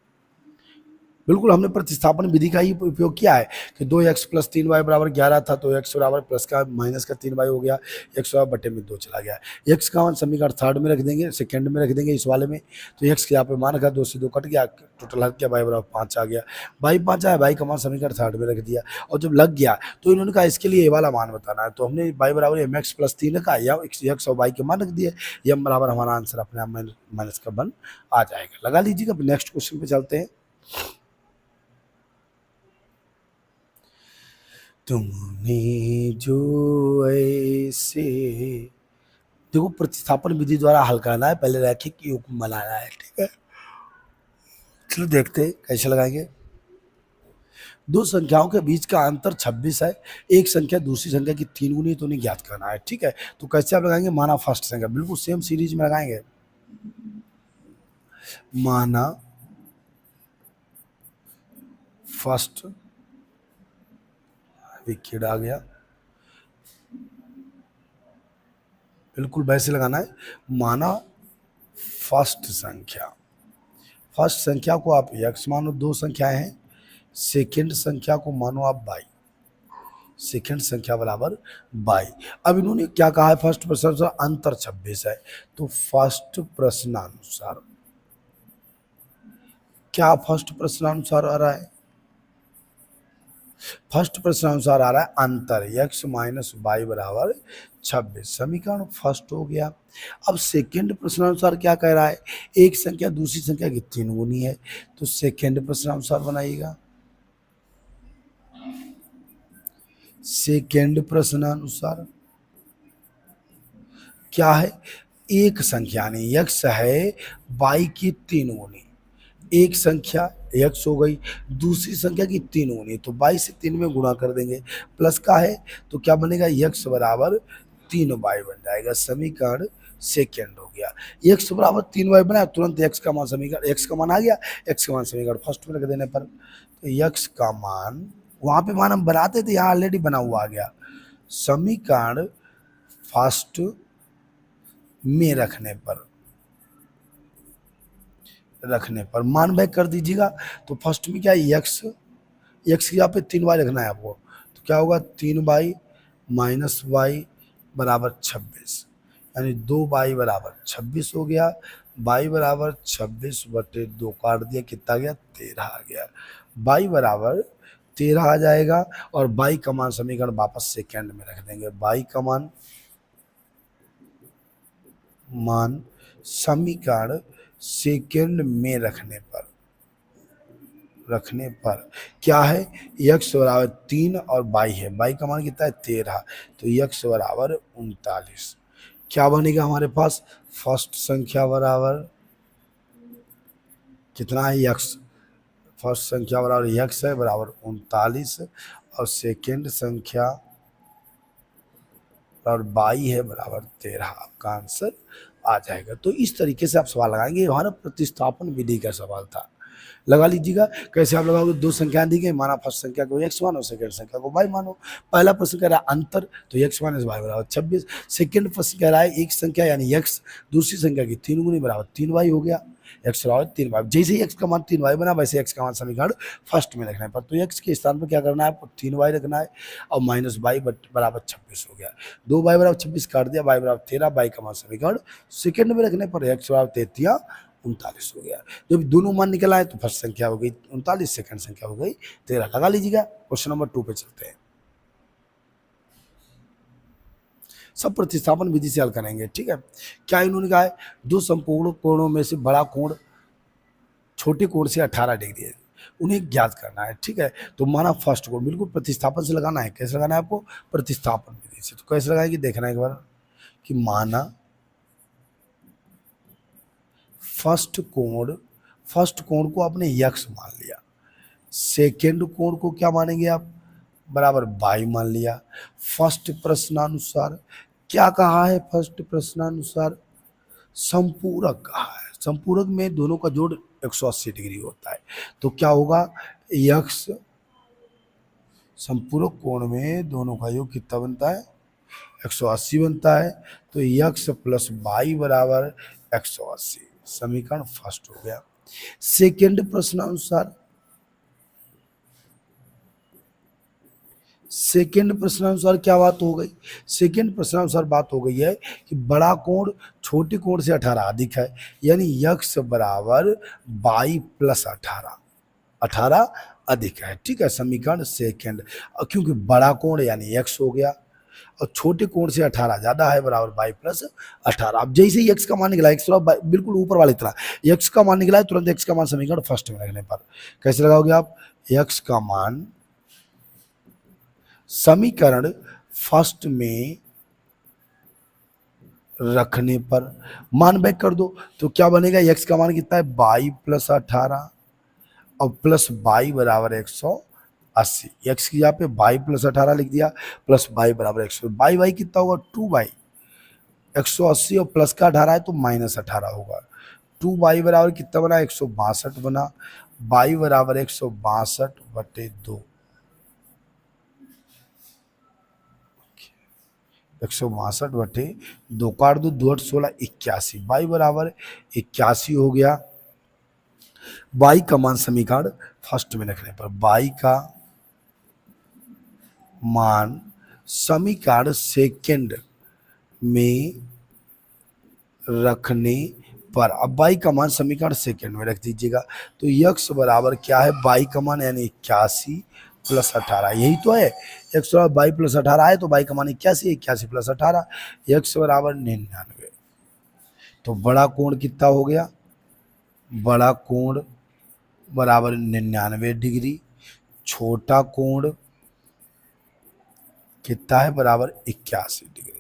बिल्कुल हमने प्रतिस्थापन विधि का ही उपयोग किया है कि 2x प्लस 3y बराबर 11 था, तो x बराबर प्लस का माइनस का 3y हो गया, x बराबर बटे में 2 चला गया। x का मान समीकरण थर्ड में रख देंगे, सेकंड में रख देंगे इस वाले में, तो x के यहाँ पे मान रखा, 2 से 2 कट गया, टोटल हट गया, y बराबर 5 आ गया, y 5 आया, y का मान समीकरण थर्ड में रख दिया, और जब लग गया तो इन्होंने कहा इसके लिए ये वाला मान बताना है, तो हमने y बराबर mx प्लस 3 रखा, या x और y के मान रख दिए, m बराबर हमारा आंसर अपने आप माइनस का बन आ जाएगा। लगा लीजिएगा, नेक्स्ट क्वेश्चन पे चलते हैं। तुमने जो ऐसे, देखो प्रतिस्थापन विधि द्वारा हल करना है, पहले रैखिक योग बनाना है। ठीक है, चलो देखते हैं कैसे लगाएंगे। दो संख्याओं के बीच का अंतर 26 है, एक संख्या दूसरी संख्या की 3 गुनी, तो उन्हें ज्ञात करना है। ठीक है, तो कैसे आप लगाएंगे, माना फर्स्ट संख्या, बिल्कुल सेम सीरीज में लगाएंगे, माना फर्स्ट, विकेट आ गया, बिल्कुल वैसे लगाना है, माना फर्स्ट संख्या को आप x मानो, 2 संख्याएं हैं, सेकंड संख्या को मानो आप y, सेकंड संख्या बराबर y। अब इन्होंने क्या कहा है, फर्स्ट प्रश्न अनुसार अंतर 26 है, तो फर्स्ट प्रश्नानुसार क्या फर्स्ट प्रश्नानुसार आ रहा है, फर्स्ट प्रश्नानुसार आ रहा है अंतर x माइनस वाई बराबर 26, समीकरण फर्स्ट हो गया। अब सेकंड प्रश्नानुसार क्या कह रहा है, एक संख्या दूसरी संख्या की 3 गुनी है, तो सेकंड प्रश्नानुसार बनाइएगा, सेकंड प्रश्नानुसार क्या है, एक संख्या नहीं x है y की 3 गुनी, एक संख्या x हो गई, दूसरी संख्या की 3 गुनी, तो y से 3 में गुणा कर देंगे, प्लस का है तो क्या बनेगा x बराबर 3y बन जाएगा, समीकरण सेकेंड हो गया। x बराबर 3y बना, तुरंत x का मान समीकरण, x का मान आ गया, x का मान समीकरण फर्स्ट में रख देने पर, तो x का मान वहां पे मान हम बनाते थे, यहाँ ऑलरेडी बना हुआ आ गया, समीकरण फर्स्ट में रखने पर मान बैक कर दीजिएगा, तो फर्स्ट में क्या है x की यहाँ पे 3y रखना है आपको, तो क्या होगा 3y माइनस वाई बराबर 26, यानी 2y बराबर 26 हो गया। y बराबर 26/2 काट दिया, कितना गया 13 आ गया। y बराबर 13 आ जाएगा और y का मान समीकरण वापस सेकेंड में रख देंगे। y का मान समीकरण सेकेंड में रखने पर क्या है, x बराबर 3 और y है, y का मान कितना है 13, तो x बराबर 39। क्या बनेगा हमारे पास, फर्स्ट संख्या बराबर कितना है x, फर्स्ट संख्या बराबर x है बराबर 39 और सेकेंड संख्या और y है बराबर 13। आपका आंसर आ जाएगा। तो इस तरीके से आप सवाल लगाएंगे। ये हमारा प्रतिस्थापन विधि का सवाल था। लगा लीजिएगा। कैसे आप लगाओगे, दो संख्याएं दी गई, माना फर्स्ट संख्या को x मानो, सेकंड संख्या को y मानो। पहला प्रश्न कह रहा है अंतर, तो x माइनस y बराबर 26। सेकंड प्रश्न कह रहा है एक संख्या यानी x दूसरी संख्या की 3 गुनी बराबर 3y हो गया। x बराबर 3y, जैसे ही x का मान 3y बना वैसे x का मान समीकरण फर्स्ट में रखना है पर, तो x के स्थान पर क्या करना है आपको 3y रखना है और माइनस y बराबर 26 हो गया। 2y बराबर 26 काट दिया, y बराबर 13, y का मान समीकरण सेकंड में रखने पर x बराबर 33 39 हो गया। जब दोनों मान निकल आए तो फर्स्ट संख्या हो गई 39, सेकंड संख्या हो गई 13। लगा लीजिएगा। क्वेश्चन नंबर 2 पे चलते हैं। सब प्रतिस्थापन विधि से हल करेंगे, ठीक है। क्या इन्होंने कहा है, दो संपूर्ण कोणों में से बड़ा कोण छोटे कोण से 18 डिग्री है, उन्हें ज्ञात करना है, ठीक है। तो माना फर्स्ट कोण, बिल्कुल प्रतिस्थापन से लगाना है। कैसे लगाना है आपको, प्रतिस्थापन विधि से। तो कैसे लगाएंगे देखना एक बार, कि माना फर्स्ट कोण को आपने x मान लिया, सेकेंड कोण को क्या मानेंगे आप, बराबर y मान लिया। फर्स्ट प्रश्नानुसार क्या कहा है, फर्स्ट प्रश्नानुसार संपूरक कहा है। संपूरक में दोनों का जोड़ 180 डिग्री होता है, तो क्या होगा x, संपूरक कोण में दोनों का योग कितना बनता है 180 बनता है, तो x प्लस y बराबर 180, समीकरण फर्स्ट हो गया। सेकेंड प्रश्नानुसार क्या बात हो गई, सेकेंड प्रश्नानुसार बात हो गई है कि बड़ा कोण छोटे कोण से 18 अधिक है, यानी x बराबर y प्लस 18 अधिक है, ठीक है। समीकरण सेकेंड, क्योंकि बड़ा कोण यानी x हो गया और छोटे कोण से 18 ज्यादा है, बराबर y प्लस 18। अब जैसे ही x का मान निकला, x बिल्कुल ऊपर वाली तरह x का मान निकला है, तुरंत x का मान समीकरण फर्स्ट में रखने पर कैसे लगाओगे आप, x का मान समीकरण फर्स्ट में रखने पर मान बैक कर दो, तो क्या बनेगा, x का मान कितना है y प्लस 18 और प्लस y बराबर 180। x की यहाँ पे y प्लस 18 लिख दिया, प्लस y बराबर 100, y कितना होगा 2y, 180 और प्लस का 18 है तो माइनस 18 होगा। 2y बराबर कितना बना 162 बना, y बराबर 162/2, 162/2 काट दो, 2 8 16 81, y बराबर 81 हो गया। y का मान समीकरण फर्स्ट में रखने पर, y का मान समीकरण सेकेंड में रखने पर, अब y का मान समीकरण सेकेंड में रख दीजिएगा, तो x बराबर क्या है, y का मान यानी 81 प्लस 18, यही तो है। x बराबर y प्लस 18 है तो y का मान 81, 81 प्लस 18, x बराबर 99। तो बड़ा कोण कितना हो गया, बड़ा कोण बराबर 99 डिग्री, छोटा कोण कितना है, बराबर 81 डिग्री।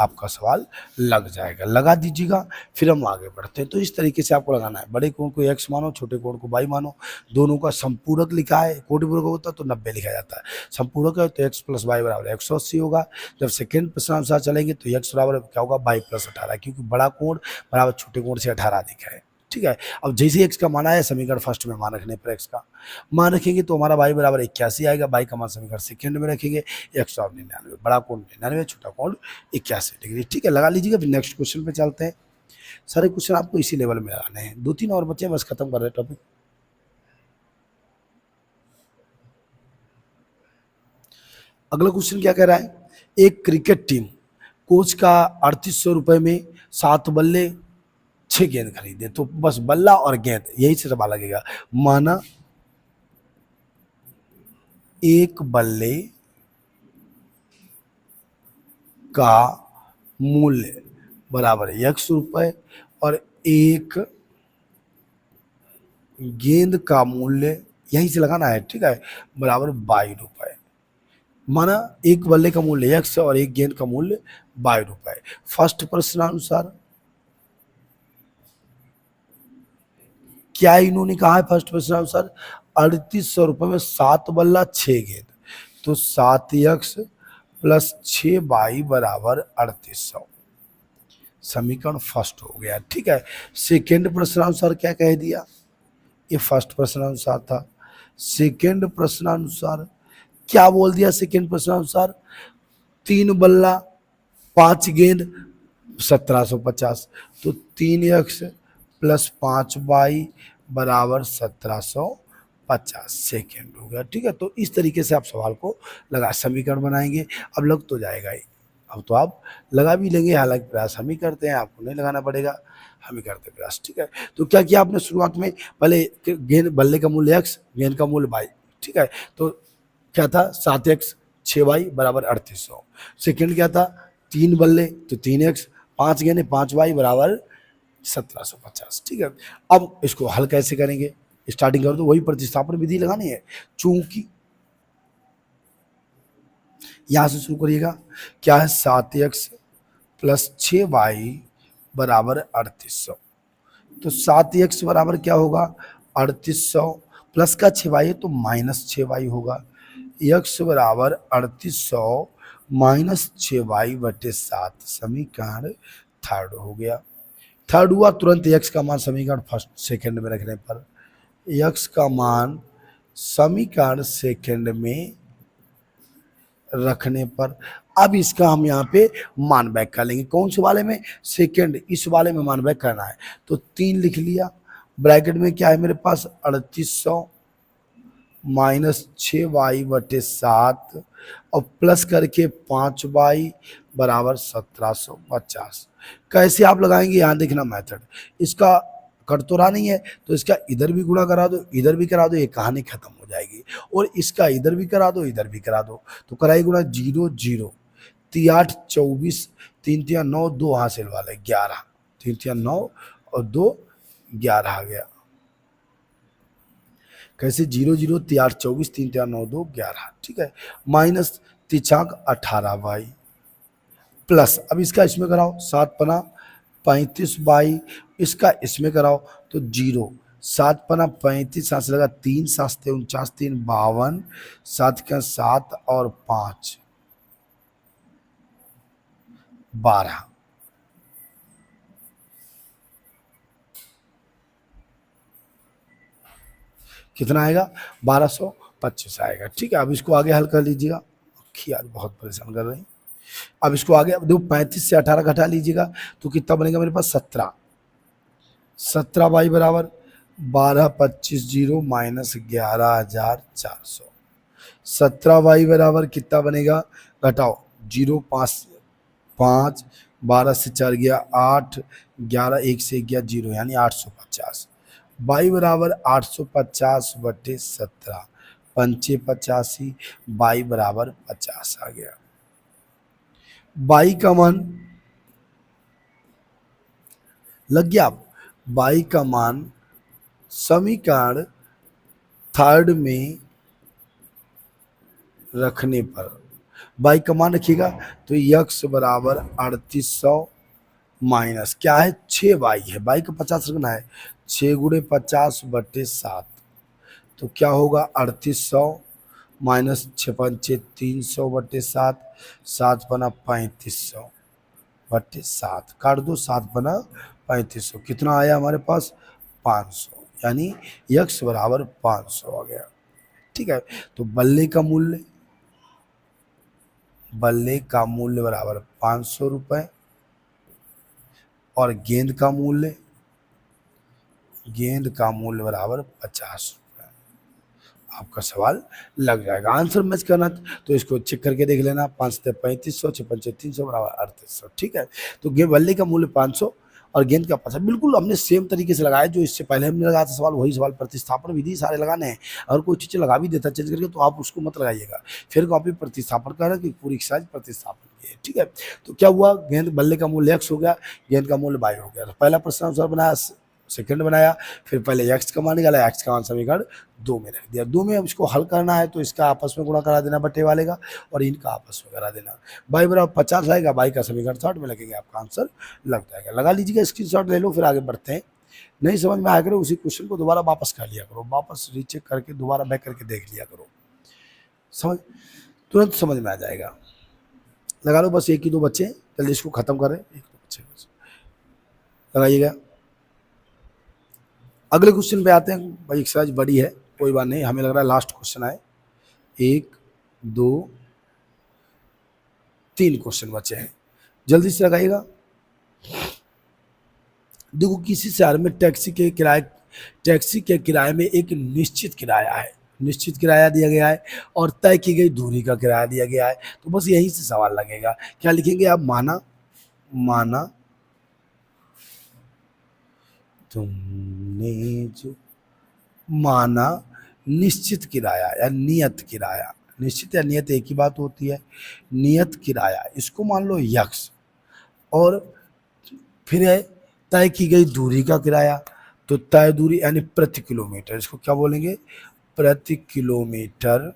आपका सवाल लग जाएगा। लगा दीजिएगा। फिर हम आगे बढ़ते हैं। तो इस तरीके से आपको लगाना है, बड़े कोण को x मानो, छोटे कोण को y मानो, दोनों का संपूरक लिखा है, कोटिपूरक होता तो 90 लिखा जाता है, संपूरक है तो x प्लस y बराबर 180 होगा। जब सेकेंड प्रश्नानुसार चलेंगे तो x बराबर क्या होगा y प्लस 18, क्योंकि बड़ा कोण बराबर छोटे कोण से 18 अधिक है, ठीक है। अब जैसे x का मान आया, समीकरण फर्स्ट में मान रखने पर x का मान रखेंगे तो हमारा y बराबर 81 आएगा, y का मान समीकरण सेकंड में रखेंगे, 199, बड़ा कोण 99, छोटा कोण 81 डिग्री, ठीक है। लगा लीजिएगा। फिर नेक्स्ट क्वेश्चन पे चलते हैं। सारे क्वेश्चन आपको इसी लेवल में लगाने हैं, 2-3 और बच्चे बस खत्म कर रहे हैं टॉपिक। अगला क्वेश्चन क्या कह रहा है एक क्रिकेट टीम कोच का 3800 रुपये में 7 बल्ले 6 गेंद खरीदे, तो बस बल्ला और गेंद यही से सवाल लगेगा। माना एक बल्ले का मूल्य बराबर ₹100 और एक गेंद का मूल्य यहीं से लगाना है, ठीक है, बराबर ₹22। माना एक बल्ले का मूल्य x और एक गेंद का मूल्य ₹22। फर्स्ट प्रश्नानुसार क्या इन्होंने कहा है? फर्स्ट प्रश्नानुसार 3800 रुपये में 7 बल्ला 6 गेंद, तो 7x प्लस 6y बराबर 3800। समीकरण फर्स्ट हो गया, ठीक है। सेकेंड प्रश्नानुसार क्या कह दिया? ये फर्स्ट प्रश्नानुसार था। सेकेंड प्रश्नानुसार क्या बोल दिया? सेकेंड प्रश्नानुसार 3 बल्ला 5 गेंद 1750, तो 3x प्लस 5y बराबर 1750 सेकेंड हो गया, ठीक है। तो इस तरीके से आप सवाल को लगा समीकरण बनाएंगे। अब लग तो जाएगा ही, अब तो आप लगा भी लेंगे, हालांकि प्रयास हम ही करते हैं, आपको नहीं लगाना पड़ेगा, हम ही करते हैं प्रयास, ठीक है। तो क्या किया आपने शुरुआत में? पहले गेंद बल्ले का मूल्य x, गेंद का मूल्य y, ठीक है। तो क्या था? 7x 6y बराबर 3800। सेकेंड क्या था? 3 बल्ले तो 3x, 5 गेंदें 5y बराबर 1750, ठीक है। अब इसको हल कैसे करेंगे? स्टार्टिंग कर दो, वही प्रतिस्थापन विधि लगानी है, चूंकि यहां से शुरू करिएगा। क्या है? 7x प्लस 6y बराबर 3800, तो 7x बराबर क्या होगा? 3800 प्लस का 6y है तो माइनस 6y होगा। x बराबर 3800 माइनस 6y बटे 7, समीकरण थर्ड हो गया। थर्ड हुआ, तुरंत x का मान समीकरण फर्स्ट सेकंड में रखने पर, x का मान समीकरण सेकंड में रखने पर अब इसका हम यहाँ पे मान बैक कर लेंगे। कौन से वाले में? सेकंड, इस वाले में मान बैक करना है, तो 3 लिख लिया। ब्रैकेट में क्या है मेरे पास? 3800 माइनस 6y बटे 7 और प्लस करके 5y बराबर 1750। कैसे आप लगाएंगे? यहाँ देखना मेथड, इसका कट तो रहा नहीं है, तो इसका इधर भी गुणा करा दो, इधर भी करा दो, ये कहानी खत्म हो जाएगी। और इसका इधर भी करा दो, इधर भी करा दो, तो कराई गुणा 0 0 3 8 24 3 3 9 2 हासिल वाले 11, 3 3 9 और 2 11 आ गया। कैसे? 0 0 3 8 24 3 3 9 2 11, ठीक है। माइनस 3 18y प्लस, अब इसका इसमें कराओ, 7 पना 35y, इसका इसमें कराओ तो 0, 7 पना 35, यहाँ से लगा 3 7 49 3 52, 7 का 7 और 5 12, कितना आएगा? 1225 आएगा, ठीक है। अब इसको आगे हल कर लीजिएगा, यार बहुत परेशान कर रही है। अब इसको आगे, अब देखो 35 से 18 घटा लीजिएगा तो कितना बनेगा मेरे पास? 17, 17y बराबर 12 25 0 माइनस 11,400। 17y बराबर कितना बनेगा? घटाओ, 0 5 5 12 से 4 गया 8, 11 1 से गया 0, यानी 850। y बराबर 850 बटे 17, 5 85, y बराबर 50 आ गया। y का मान लग गया। y का मान समीकरण थर्ड में रखने पर y का मान रखिएगा तो x बराबर 3800 माइनस क्या है? 6y है, y का 50 रखना है, 6 गुणे 50 बटे 7, तो क्या होगा? 3800 माइनस 6 पंचे 300 बटे 7, 7 पना 3500 बटे 7, काट दो, 7 पना 3500, कितना आया हमारे पास? 500, यानी x बराबर 500 आ गया, ठीक है। तो बल्ले का मूल्य बराबर 500 रुपये और गेंद का मूल्य बराबर 50 रुपये। आपका सवाल लग जाएगा। आंसर मैच करना तो इसको चेक करके देख लेना, 5 से 3500, 56 से 300 बराबर 3800, ठीक है। तो बल्ले का मूल्य 500 और गेंद का 50, बिल्कुल हमने सेम तरीके से लगाया जो इससे पहले हमने लगाया था सवाल, वही सवाल, प्रतिस्थापन विधि सारे लगाने हैं। अगर कोई चीज़ लगा भी देता चेंज करके तो आप उसको मत लगाइएगा, फिर कॉपी प्रतिस्थापन कर कि पूरी एक्सरसाइज प्रतिस्थापन की है, ठीक है। तो क्या हुआ, गेंद बल्ले का मूल्य x हो गया, गेंद का मूल्य y हो गया। तो पहला प्रश्न आंसर बनाया, सेकंड बनाया, फिर पहले x का मान निकाला, x का मान समीकरण 2 में रख दिया। 2 में अब इसको हल करना है तो इसका आपस में गुणा करा देना बटे वाले का और इनका आपस में करा देना। y बराबर 50 आएगा, y का समीकरण 60 में लगेगा, आपका आंसर लग जाएगा। लगा लीजिएगा, स्क्रीनशॉट ले लो, फिर आगे बढ़ते हैं। नहीं समझ में आया करो उसी क्वेश्चन को दोबारा वापस कर लिया करो, वापस रीचेक करके दोबारा बैक करके देख लिया करो, समझ तुरंत समझ में आ जाएगा। लगा लो, बस एक ही दो बच्चे, जल्दी इसको खत्म करें, एक दो बच्चे लगाइएगा। अगले क्वेश्चन पे आते हैं। भाई एक्सरसाइज बड़ी है, कोई बात नहीं, हमें लग रहा है लास्ट क्वेश्चन आए, 1 2 3 क्वेश्चन बचे हैं, जल्दी से लगाइएगा। देखो, किसी शहर में टैक्सी के किराए में एक निश्चित किराया है, निश्चित किराया दिया गया है और तय की गई दूरी का किराया दिया गया है। तो बस यहीं से सवाल लगेगा, क्या लिखेंगे आप, माना तुमने जो माना निश्चित किराया या नियत किराया, निश्चित या नियत एक ही बात होती है, नियत किराया, इसको मान लो यक्स, और फिर है तय की गई दूरी का किराया, तो तय दूरी यानी प्रति किलोमीटर, इसको क्या बोलेंगे, प्रति किलोमीटर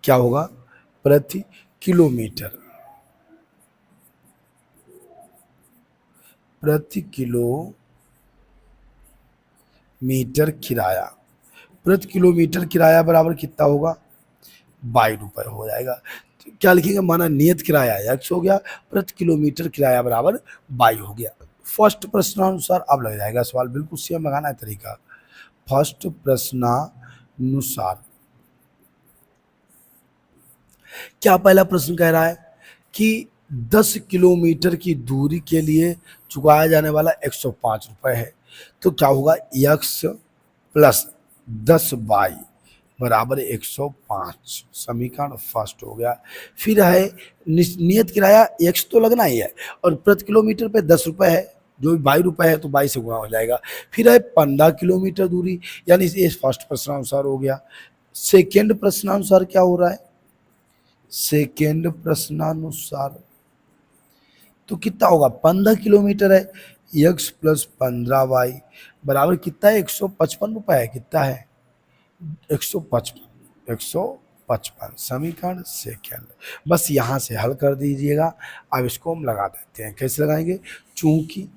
क्या होगा, प्रति किलोमीटर, प्रति किलोमीटर किराया, प्रति किलोमीटर किराया बराबर कितना होगा, 22 रुपये हो जाएगा। तो क्या लिखेंगे, माना नियत किराया x हो गया, प्रति किलोमीटर किराया बराबर 22 हो गया। फर्स्ट प्रश्नानुसार अब लग जाएगा सवाल, बिल्कुल सेम लगाना है तरीका। फर्स्ट प्रश्नानुसार क्या पहला प्रश्न कह रहा है कि 10 किलोमीटर की दूरी के लिए चुकाया जाने वाला 105 रुपये है, तो क्या होगा, x प्लस 10y बराबर 105, समीकरण फर्स्ट हो गया। फिर है नियत किराया x तो लगना ही है और प्रति किलोमीटर पे 10 रुपये है, जो 22 रुपये है तो 22 से गुणा हो जाएगा। फिर है 15 किलोमीटर दूरी, यानी ये फर्स्ट प्रश्नानुसार हो गया। सेकेंड प्रश्नानुसार क्या हो रहा है, सेकेंड प्रश्नानुसार तो कितना होगा, 15 किलोमीटर है, x प्लस 15y बराबर कितना है, 155 रुपये है, कितना है, 155 समीकरण सेकेंड। बस यहाँ से हल कर दीजिएगा। अब इसको हम लगा देते हैं, कैसे लगाएंगे, चूंकि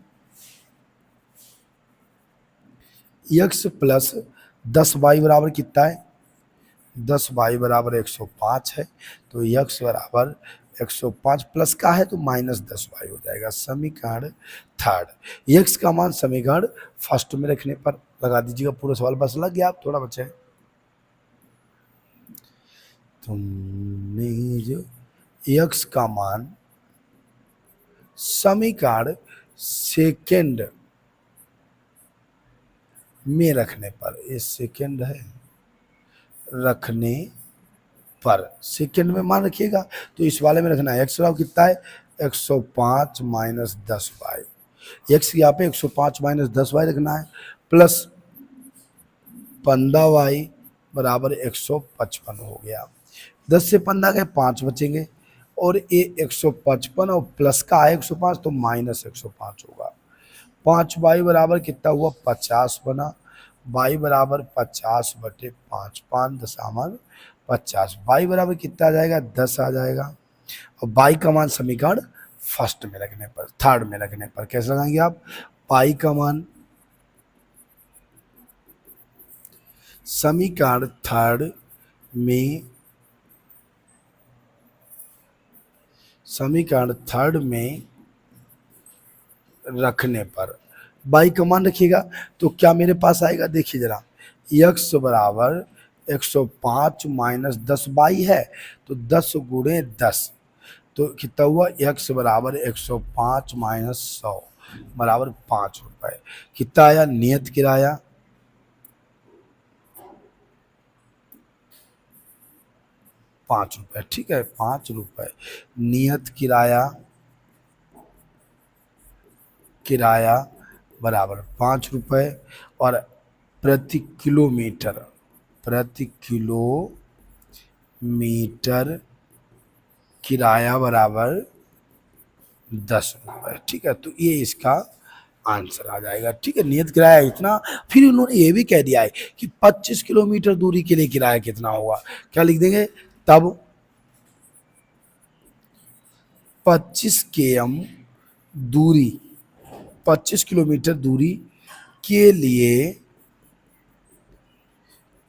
x प्लस 10y बराबर कितना है, 10y बराबर 105 है, तो x बराबर 105 प्लस का है तो माइनस 10y हो जाएगा, समीकरण थर्ड। x का मान समीकरण फर्स्ट में रखने पर लगा दीजिएगा, पूरा सवाल बस लग गया, आप थोड़ा बचे तुमने जो x का मान समीकरण सेकेंड में रखने पर, ये सेकेंड है, रखने पर सेकेंड में मान रखिएगा, तो इस वाले में रखना है। x बराबर कितना है, 105 माइनस 10y, x यहाँ पे 105 माइनस 10y रखना है, प्लस 15y बराबर 155 हो गया। 10 से 15 गए 5 बचेंगे, और ये 155 और प्लस का है 105 तो माइनस 105 होगा। 5y बराबर कितना हुआ, 50 बना, y बराबर 50 बटे 5, 5 दशामलव 50, y बराबर कितना आ जाएगा, 10 आ जाएगा। और y का मान समीकरण फर्स्ट में रखने पर, थर्ड में रखने पर कैसे लगाएंगे आप, y का मान समीकरण थर्ड में, समीकरण थर्ड में रखने पर y का मान रखिएगा तो क्या मेरे पास आएगा, देखिए जरा, x बराबर 105 माइनस 10y है, तो 10 गुणे 10 तो कितना हुआ, x बराबर 105 माइनस 100 बराबर 5 रुपए। कितना आया नियत किराया, 5 रुपए। ठीक है, 5 रुपए नियत किराया, किराया बराबर 5 रुपए। और प्रति किलोमीटर, प्रति किलोमीटर किराया बराबर 10 रुपए। ठीक है, तो ये इसका आंसर आ जाएगा। ठीक है, नियत किराया इतना। फिर उन्होंने ये भी कह दिया है कि 25 किलोमीटर दूरी के लिए किराया कितना होगा। क्या लिख देंगे तब, 25 km दूरी, 25 किलोमीटर दूरी के लिए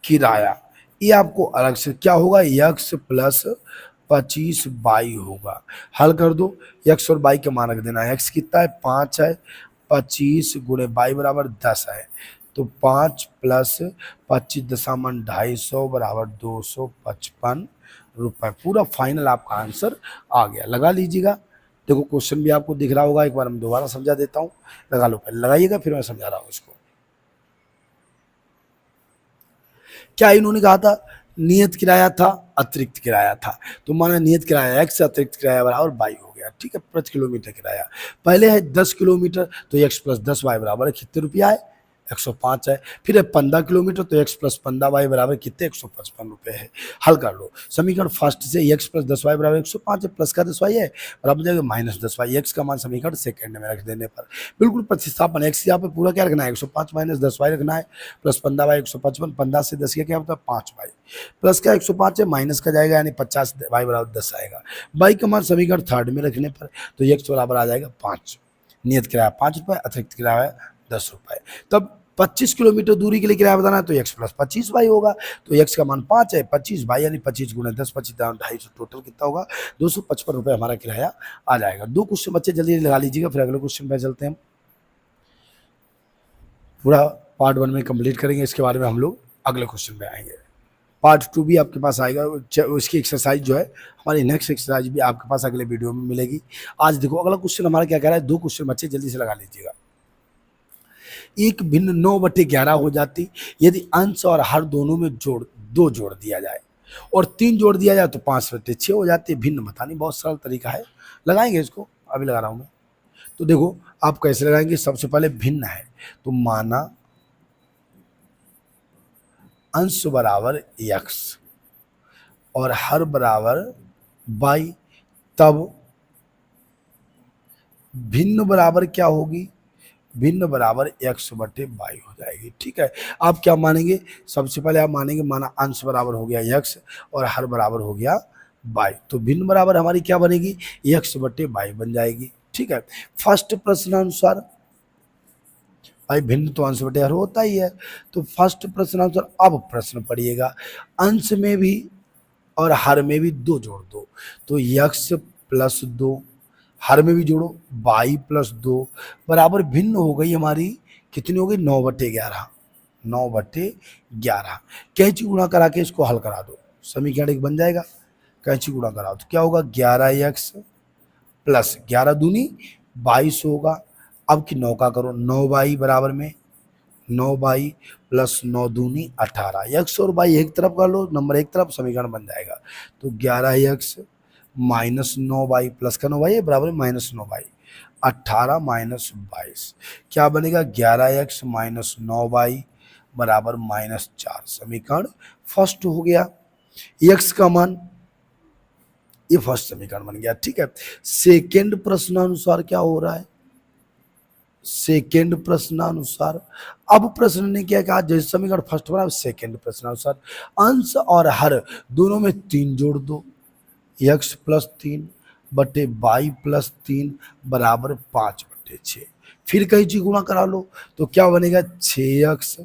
किराया, ये आपको अलग से क्या होगा, यक्स प्लस 25 बाई होगा। हल कर दो, यक्स और बाई के मान रख देना। यक्स कितना है, 5 है, 25 गुणे बाई बराबर 10 है। तो 5 प्लस 25.250 बराबर 255 रुपए। पूरा फाइनल आपका आंसर आ गया। लगा लीजिएगा। देखो क्वेश्चन भी आपको दिख रहा होगा, एक बार हम दोबारा समझा देता हूँ। लगा लो, पहले लगाइएगा फिर मैं समझा रहा हूँ इसको। क्या इन्होंने कहा था, नियत किराया था, अतिरिक्त किराया था। तो माना नियत किराया x, अतिरिक्त किराया बराबर बाई हो गया। ठीक है, प्रति किलोमीटर किराया पहले है 10 किलोमीटर, तो x प्लस 10 वाई बराबर कितने रुपया है, 105 है। फिर है 15 किलोमीटर, तो x प्लस 15 वाई बराबर कितने, 155 रुपये है। हल कर लो, समीकरण फर्स्ट से x प्लस 10 वाई बराबर 105 है, प्लस का 10 वाई है, बराबर हो जाएगा माइनस 10 वाई। x का मान समीकरण सेकंड में रख देने पर बिल्कुल प्रतिस्थापन, x यहाँ पे पूरा क्या रखना है, 105 माइनस 10 वाई रखना है, प्लस 15 वाई 155, 15 से 10 का क्या होता है 5 वाई, प्लस का 105 है, माइनस का जाएगा यानी 50 वाई बराबर 10 आएगा। वाई का मान समीकरण थर्ड में रखने पर तो x बराबर आ जाएगा 5। नियत किराया 5 रुपये, अतिरिक्त किराया 10 रुपये। तब 25 किलोमीटर दूरी के लिए किराया बताना है, तो x प्लस 25 बाई होगा। तो x का मान 5 है, 25 बाई यानी 25 गुणे 10, 25 250, टोटल कितना होगा 255 रुपये हमारा किराया आ जाएगा। 2 क्वेश्चन बच्चे जल्दी लगा लीजिएगा, फिर अगले क्वेश्चन पे चलते हैं। पूरा पार्ट 1 में कंप्लीट करेंगे, इसके बारे में हम लोग अगले क्वेश्चन पे आएंगे। पार्ट 2 भी आपके पास आएगा, उसकी एक्सरसाइज जो है हमारी नेक्स्ट एक्सरसाइज भी आपके पास अगले वीडियो में मिलेगी। आज देखो अगला क्वेश्चन हमारा क्या कह रहा है, 2 क्वेश्चन बच्चे जल्दी से लगा लीजिएगा। एक भिन्न 9/11 हो जाती यदि अंश और हर दोनों में दो जोड़ दिया जाए, और 3 जोड़ दिया जाए तो 5/6 हो जाती है। भिन्न बतानी बहुत सरल तरीका है, लगाएंगे इसको, अभी लगा रहा हूं मैं। तो देखो आप कैसे लगाएंगे, सबसे पहले भिन्न है तो माना अंश बराबर x और हर बराबर y, तब भिन्न बराबर क्या होगी, भिन्न बराबर x/y हो जाएगी। ठीक है, आप क्या मानेंगे, सबसे पहले आप मानेंगे माना अंश बराबर हो गया x और हर बराबर हो गया y, तो भिन्न बराबर हमारी क्या बनेगी, x/y बन जाएगी। ठीक है, फर्स्ट प्रश्नानुसार, भाई भिन्न तो अंश बटे हर होता ही है, तो फर्स्ट प्रश्नानुसार अब प्रश्न पढ़िएगा, अंश में भी और हर में भी 2 जोड़ दो, तो x प्लस 2, हर में भी जोड़ो y प्लस 2 बराबर भिन्न हो गई हमारी, कितनी हो गई 9/11, 9/11। कैंची गुणा करा के इसको हल करा दो, समीकरण एक बन जाएगा। कैंची गुणा कराओ तो क्या होगा, 11x प्लस 11 दूनी 22 होगा। अब कि 9 का करो, 9y बराबर में 9y प्लस 9 दूनी 18, x और y एक तरफ कर लो, नंबर एक तरफ, समीकरण बन जाएगा। तो 11x माइनस 9y प्लस का 9y बराबर माइनस 9y, 18 माइनस 22 क्या बनेगा, 11x माइनस 9y बराबर -4। समीकरण फर्स्ट हो गया। x का मान, ये फर्स्ट समीकरण बन गया। ठीक है, सेकेंड प्रश्नानुसार क्या हो रहा है, सेकेंड प्रश्नानुसार, अब प्रश्न ने क्या कहा, जैसे समीकरण फर्स्ट बना, सेकेंड प्रश्नानुसार अंश और हर दोनों में 3 जोड़ दो, x प्लस 3 बटे y प्लस 3 बराबर 5/6। फिर कहीं चीज गुणा करा लो तो क्या बनेगा, 6x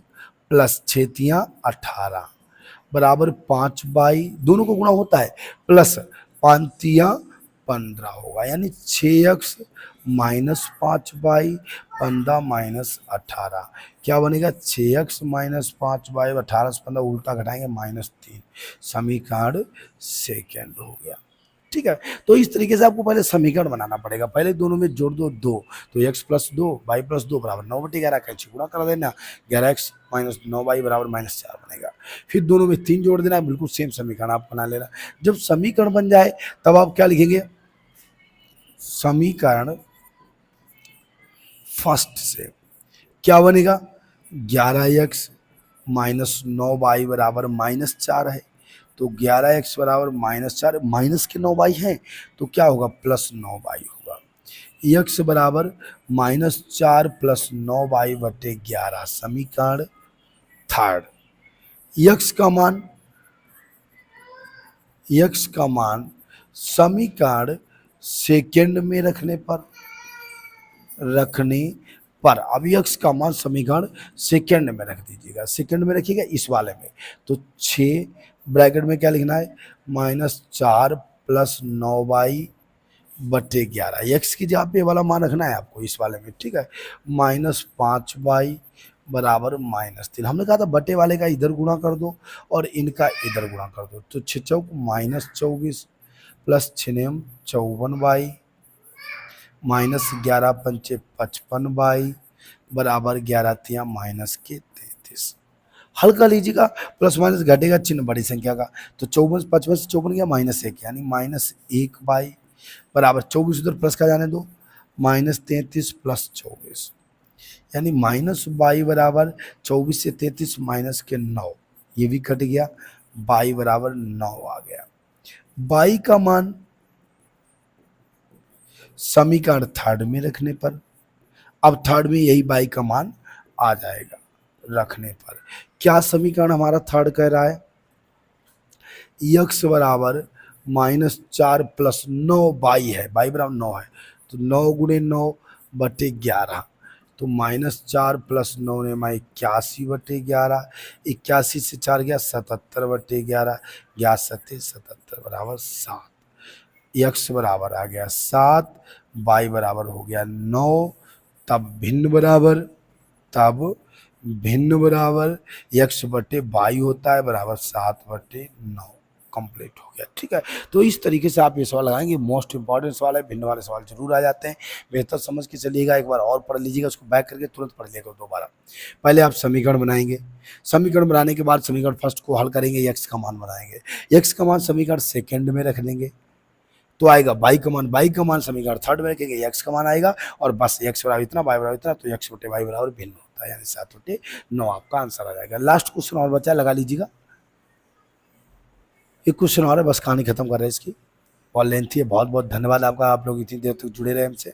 प्लस 6×3 = 18 बराबर 5y, दोनों को गुणा होता है, प्लस 5×3 = 15 होगा, यानी 6x माइनस 5y 15 माइनस 18 क्या बनेगा, 6x माइनस 5y 18 से 15 उल्टा घटाएंगे -3, समीकरण सेकेंड हो गया। ठीक है। तो इस तरीके से आपको पहले समीकरण बनाना पड़ेगा। पहले दोनों में जोड़ दो 2, तो x प्लस 2 वाई प्लस 2 बराबर 9/11 का गुणा कर देना, 11x माइनस 9y बराबर -4 बनेगा। फिर दोनों में 3 जोड़ देना, बिल्कुल सेम समीकरण आप बना लेना। जब समीकरण बन जाए तब आप क्या लिखेंगे, समीकरण फर्स्ट से क्या बनेगा, 11x माइनस 9y बराबर -4 है, तो 11x बराबर -4, माइनस के 9y है तो क्या होगा, प्लस 9y होगा। x बराबर -4 प्लस 9y बटे 11, समीकरण थर्ड। x का मान समीकरण सेकेंड में रखने पर अब x का मान समीकरण सेकेंड में रख दीजिएगा। सेकेंड में रखिएगा इस वाले में, तो 6 ब्रैकेट में क्या लिखना है, -4 प्लस 9y बटे 11, x की जगह पे वाला मान रखना है आपको इस वाले में, ठीक है। -5y बराबर -3। हमने कहा था बटे वाले का इधर गुणा कर दो और इनका इधर गुणा कर दो, तो 6 चौक -24 प्लस 6 54y -11 पंचे 55y बराबर 11 तिया -33। हल्का लीजिएगा, प्लस माइनस घटेगा चिन्ह बड़ी संख्या का, तो 54 55 से 54 गया -1 यानी -1y बराबर 24 उधर प्लस का जाने दो, -33 प्लस 24 यानी -y बराबर 24 से 33 माइनस के 9, ये भी कट गया, y बराबर 9 आ गया। y का मान समीकरण थर्ड में रखने पर, अब थर्ड में यही y का मान आ जाएगा रखने पर। क्या समीकरण हमारा थर्ड कह रहा है, x बराबर -4 प्लस 9y है, y बराबर 9 है, तो 9 गुणे 9 बटे 11, तो -4 प्लस 9 ने 81 बटे 11, 81 से 4 गया 77 बटे 11, 11 77 बराबर 7, x बराबर आ गया 7, y बराबर हो गया 9, तब भिन्न बराबर x बटे y होता है बराबर 7/9, कंप्लीट हो गया, ठीक है। तो इस तरीके से आप ये सवाल लगाएंगे, मोस्ट इंपॉर्टेंट सवाल है, भिन्न वाले सवाल जरूर आ जाते हैं, बेहतर समझ के चलिएगा, एक बार और पढ़ लीजिएगा, उसको बैक करके तुरंत पढ़ लीजिएगा दोबारा। पहले आप समीकरण बनाएंगे, समीकरण बनाने के बाद समीकरण फर्स्ट को हल करेंगे, x का मान बनाएंगे, x का मान समीकरण सेकेंड में रख लेंगे तो आएगा y का मान समीकरण थर्ड में रखेंगे, x का मान आएगा और बस x बराबर इतना, y बराबर इतना, तो x बटे y बराबर भिन्न होता है, यानी 7/9 आपका आंसर आ जाएगा। लास्ट क्वेश्चन और बचा, लगा लीजिएगा, एक क्वेश्चन और है, बस कहानी खत्म कर रहे हैं इसकी, और लेंथी है। बहुत बहुत धन्यवाद आपका, आप लोग इतनी देर तक जुड़े रहे हमसे।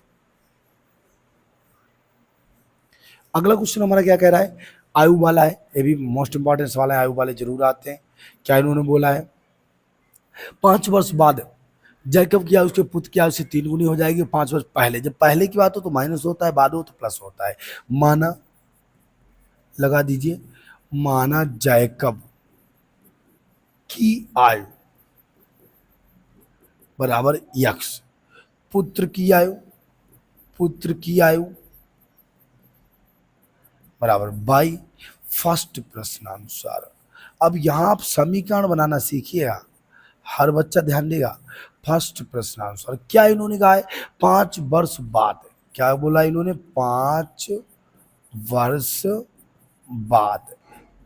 अगला क्वेश्चन हमारा क्या कह रहा है, आयु वाला है, ये भी मोस्ट इंपॉर्टेंट सवाल है, आयु वाले जरूर आते हैं। क्या इन्होंने बोला है, 5 वर्ष बाद जैकब की आयु उसके पुत्र की आयु से 3 गुनी हो जाएगी 5 वर्ष पहले। जब पहले की बात हो तो माइनस होता है, बाद हो तो प्लस होता है। माना, लगा दीजिए, माना जैकब की आयु बराबर x, पुत्र की आयु बराबर y। फर्स्ट प्रश्नानुसार, अब यहां आप समीकरण बनाना सीखिएगा, हर बच्चा ध्यान देगा। फर्स्ट प्रश्नानुसार क्या इन्होंने कहा है, 5 वर्ष बाद, क्या बोला इन्होंने, 5 वर्ष बाद।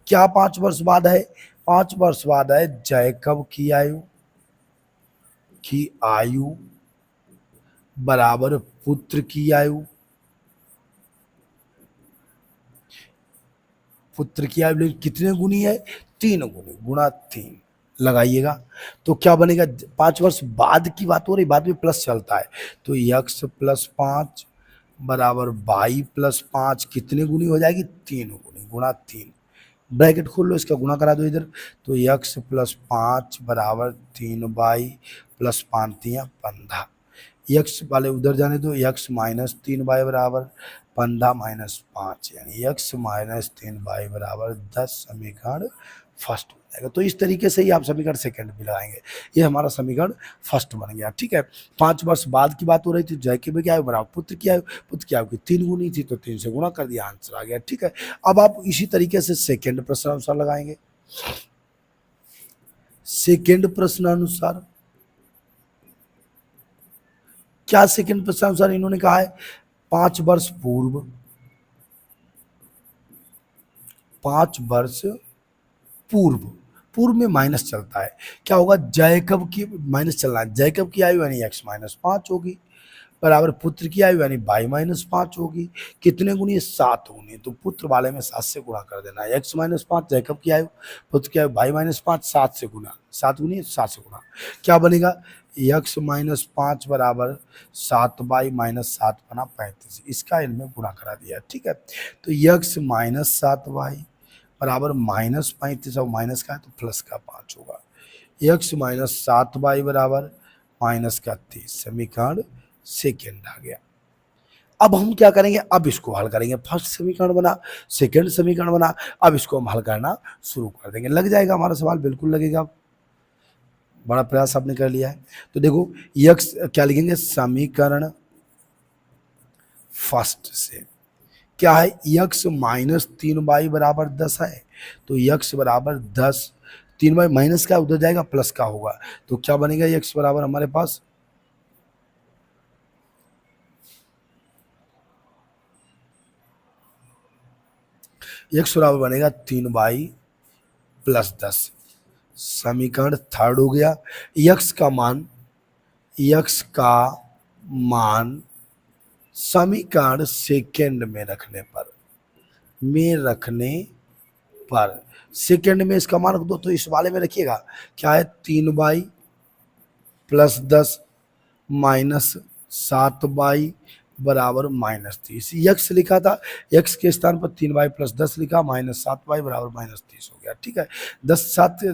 क्या 5 वर्ष बाद है, 5 वर्ष बाद है जैकब की आयु बराबर पुत्र की आयु, पुत्र की आयु कितने गुनी है, 3 गुनी, गुणा 3 लगाइएगा, तो क्या बनेगा, 5 वर्ष बाद की बात हो रही, बाद में प्लस चलता है, तो x प्लस 5 बराबर y प्लस 5 कितने गुनी हो जाएगी, 3 गुनी, गुणा 3, ब्रैकेट खोल लो, इसका गुणा करा दो इधर, तो x प्लस 5 बराबर 3y प्लस 5 3 15, x वाले उधर जाने दो, x माइनस 3y बराबर 15 माइनस 5 यानी x माइनस 3y बराबर 10, समीकरण फर्स्ट हो जाएगा। तो इस तरीके से ही आप समीकरण सेकंड भी लगाएंगे, ये हमारा समीकरण फर्स्ट बन गया, ठीक है। 5 वर्ष बाद की बात हो रही थी, जैकब में क्या आयु बराबर पुत्र की आयु की 3 गुनी थी, तो 3 से गुणा कर दिया, आंसर आ गया, ठीक है। अब आप इसी तरीके से सेकेंड प्रश्नानुसार लगाएंगे, सेकेंड प्रश्नानुसार क्या सेकंड प्रश्नानुसार इन्होंने कहा है 5 वर्ष पूर्व, 5 वर्ष पूर्व, पूर्व में माइनस चलता है, क्या होगा जैकब की माइनस चलना है, जैकब की आयु यानी x माइनस 5 होगी बराबर पुत्र की आयु यानी y माइनस 5 होगी, कितने गुनी 7 गुनी, तो पुत्र वाले में 7 से गुणा कर देना है, x माइनस 5 जैकब की आयु, पुत्र की आयु y माइनस 5 7 से गुना, 7 गुनी 7 से गुणा, क्या बनेगा x माइनस 5 बराबर 7y माइनस 7 बना 35, इसका इनमें गुणा करा दिया, ठीक है। तो x माइनस 7y बराबर माइनस 35 और माइनस का है तो प्लस का 5 होगा, x माइनस 7y बराबर माइनस का 30, समीकरण सेकेंड आ गया। अब हम क्या करेंगे, अब इसको हल करेंगे, फर्स्ट समीकरण बना, सेकेंड समीकरण बना, अब इसको हम हल करना शुरू कर देंगे, लग जाएगा हमारा सवाल, बिल्कुल लगेगा, बड़ा प्रयास आपने कर लिया है। तो देखो यक्स क्या लिखेंगे, समीकरण फर्स्ट से क्या है, यक्स माइनस 3y बराबर 10 है, तो यक्स बराबर 10, 3y माइनस का उधर जाएगा प्लस का होगा, तो क्या बनेगा यक्स बराबर हमारे पास x बराबर बनेगा 3y प्लस 10, समीकरण थर्ड हो गया। x का मान समीकरण सेकेंड में रखने पर सेकेंड में इसका मान रख दो, तो इस वाले में रखिएगा क्या है 3y प्लस 10 माइनस 7y बराबर माइनस 30, यक्स लिखा था, यक्स के स्थान पर 3y प्लस 10 लिखा, माइनस 7y बराबर माइनस 30 हो गया, ठीक है। 10 7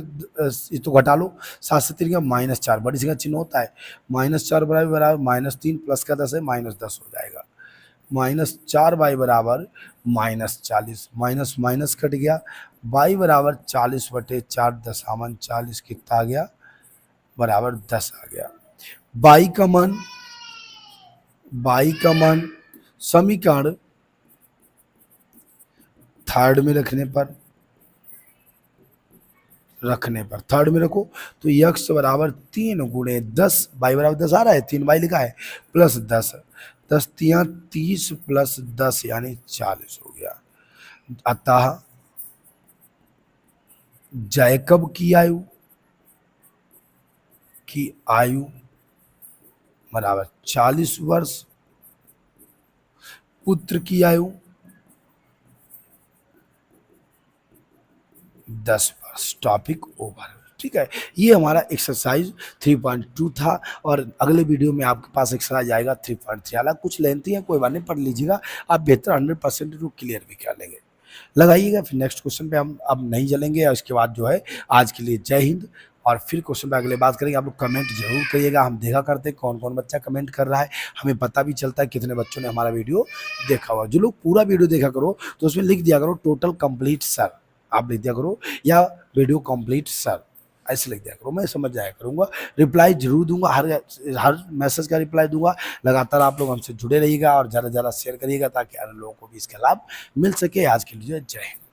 ये तो घटा लो, 7 से 3 का माइनस 4, बड़ी जगह चिन्ह होता है, माइनस 4 बराबर माइनस 3 प्लस का 10 है माइनस 10 हो जाएगा, माइनस 4y बराबर माइनस 40, माइनस माइनस कट गया, y बराबर 40/4 दशामन 40 कितना आ गया बराबर 10 आ गया। y का मान समीकरण थर्ड में थर्ड में रखो, तो x बराबर 3 गुणे 10, y बराबर 10 आ रहा है, 3y लिखा है प्लस 10, 10 3 30 प्लस 10 यानी 40 हो गया। अतः जैकब की आयु बराबर 40 वर्ष, पुत्र की आयु 10 वर्ष, टॉपिक ओवर, ठीक है। ये हमारा एक्सरसाइज 3.2 था, और अगले वीडियो में आपके पास एक्सरसाइज आएगा 3.3, हालांकि कुछ लेंथी है, कोई बात नहीं, पढ़ लीजिएगा, आप बेहतर 100% को क्लियर भी कर लेंगे, लगाइएगा। फिर नेक्स्ट क्वेश्चन पे हम अब नहीं चलेंगे, और इसके बाद जो है आज के लिए जय हिंद, और फिर क्वेश्चन पे अगले बात करेंगे। आप लोग कमेंट जरूर करिएगा, हम देखा करते हैं कौन कौन बच्चा कमेंट कर रहा है, हमें पता भी चलता है कितने बच्चों ने हमारा वीडियो देखा हुआ। जो लोग पूरा वीडियो देखा करो तो उसमें लिख दिया करो टोटल कंप्लीट सर, आप लिख दिया करो, या वीडियो कंप्लीट सर, ऐसे लिख दिया करो, मैं समझ जाया करूँगा, रिप्लाई जरूर दूंगा, हर मैसेज का रिप्लाई दूंगा। लगातार आप लोग हमसे जुड़े रहिएगा और ज़्यादा से ज़्यादा शेयर करिएगा, ताकि अन्य लोगों को भी इसका लाभ मिल सके। आज के लिए जय हिंद।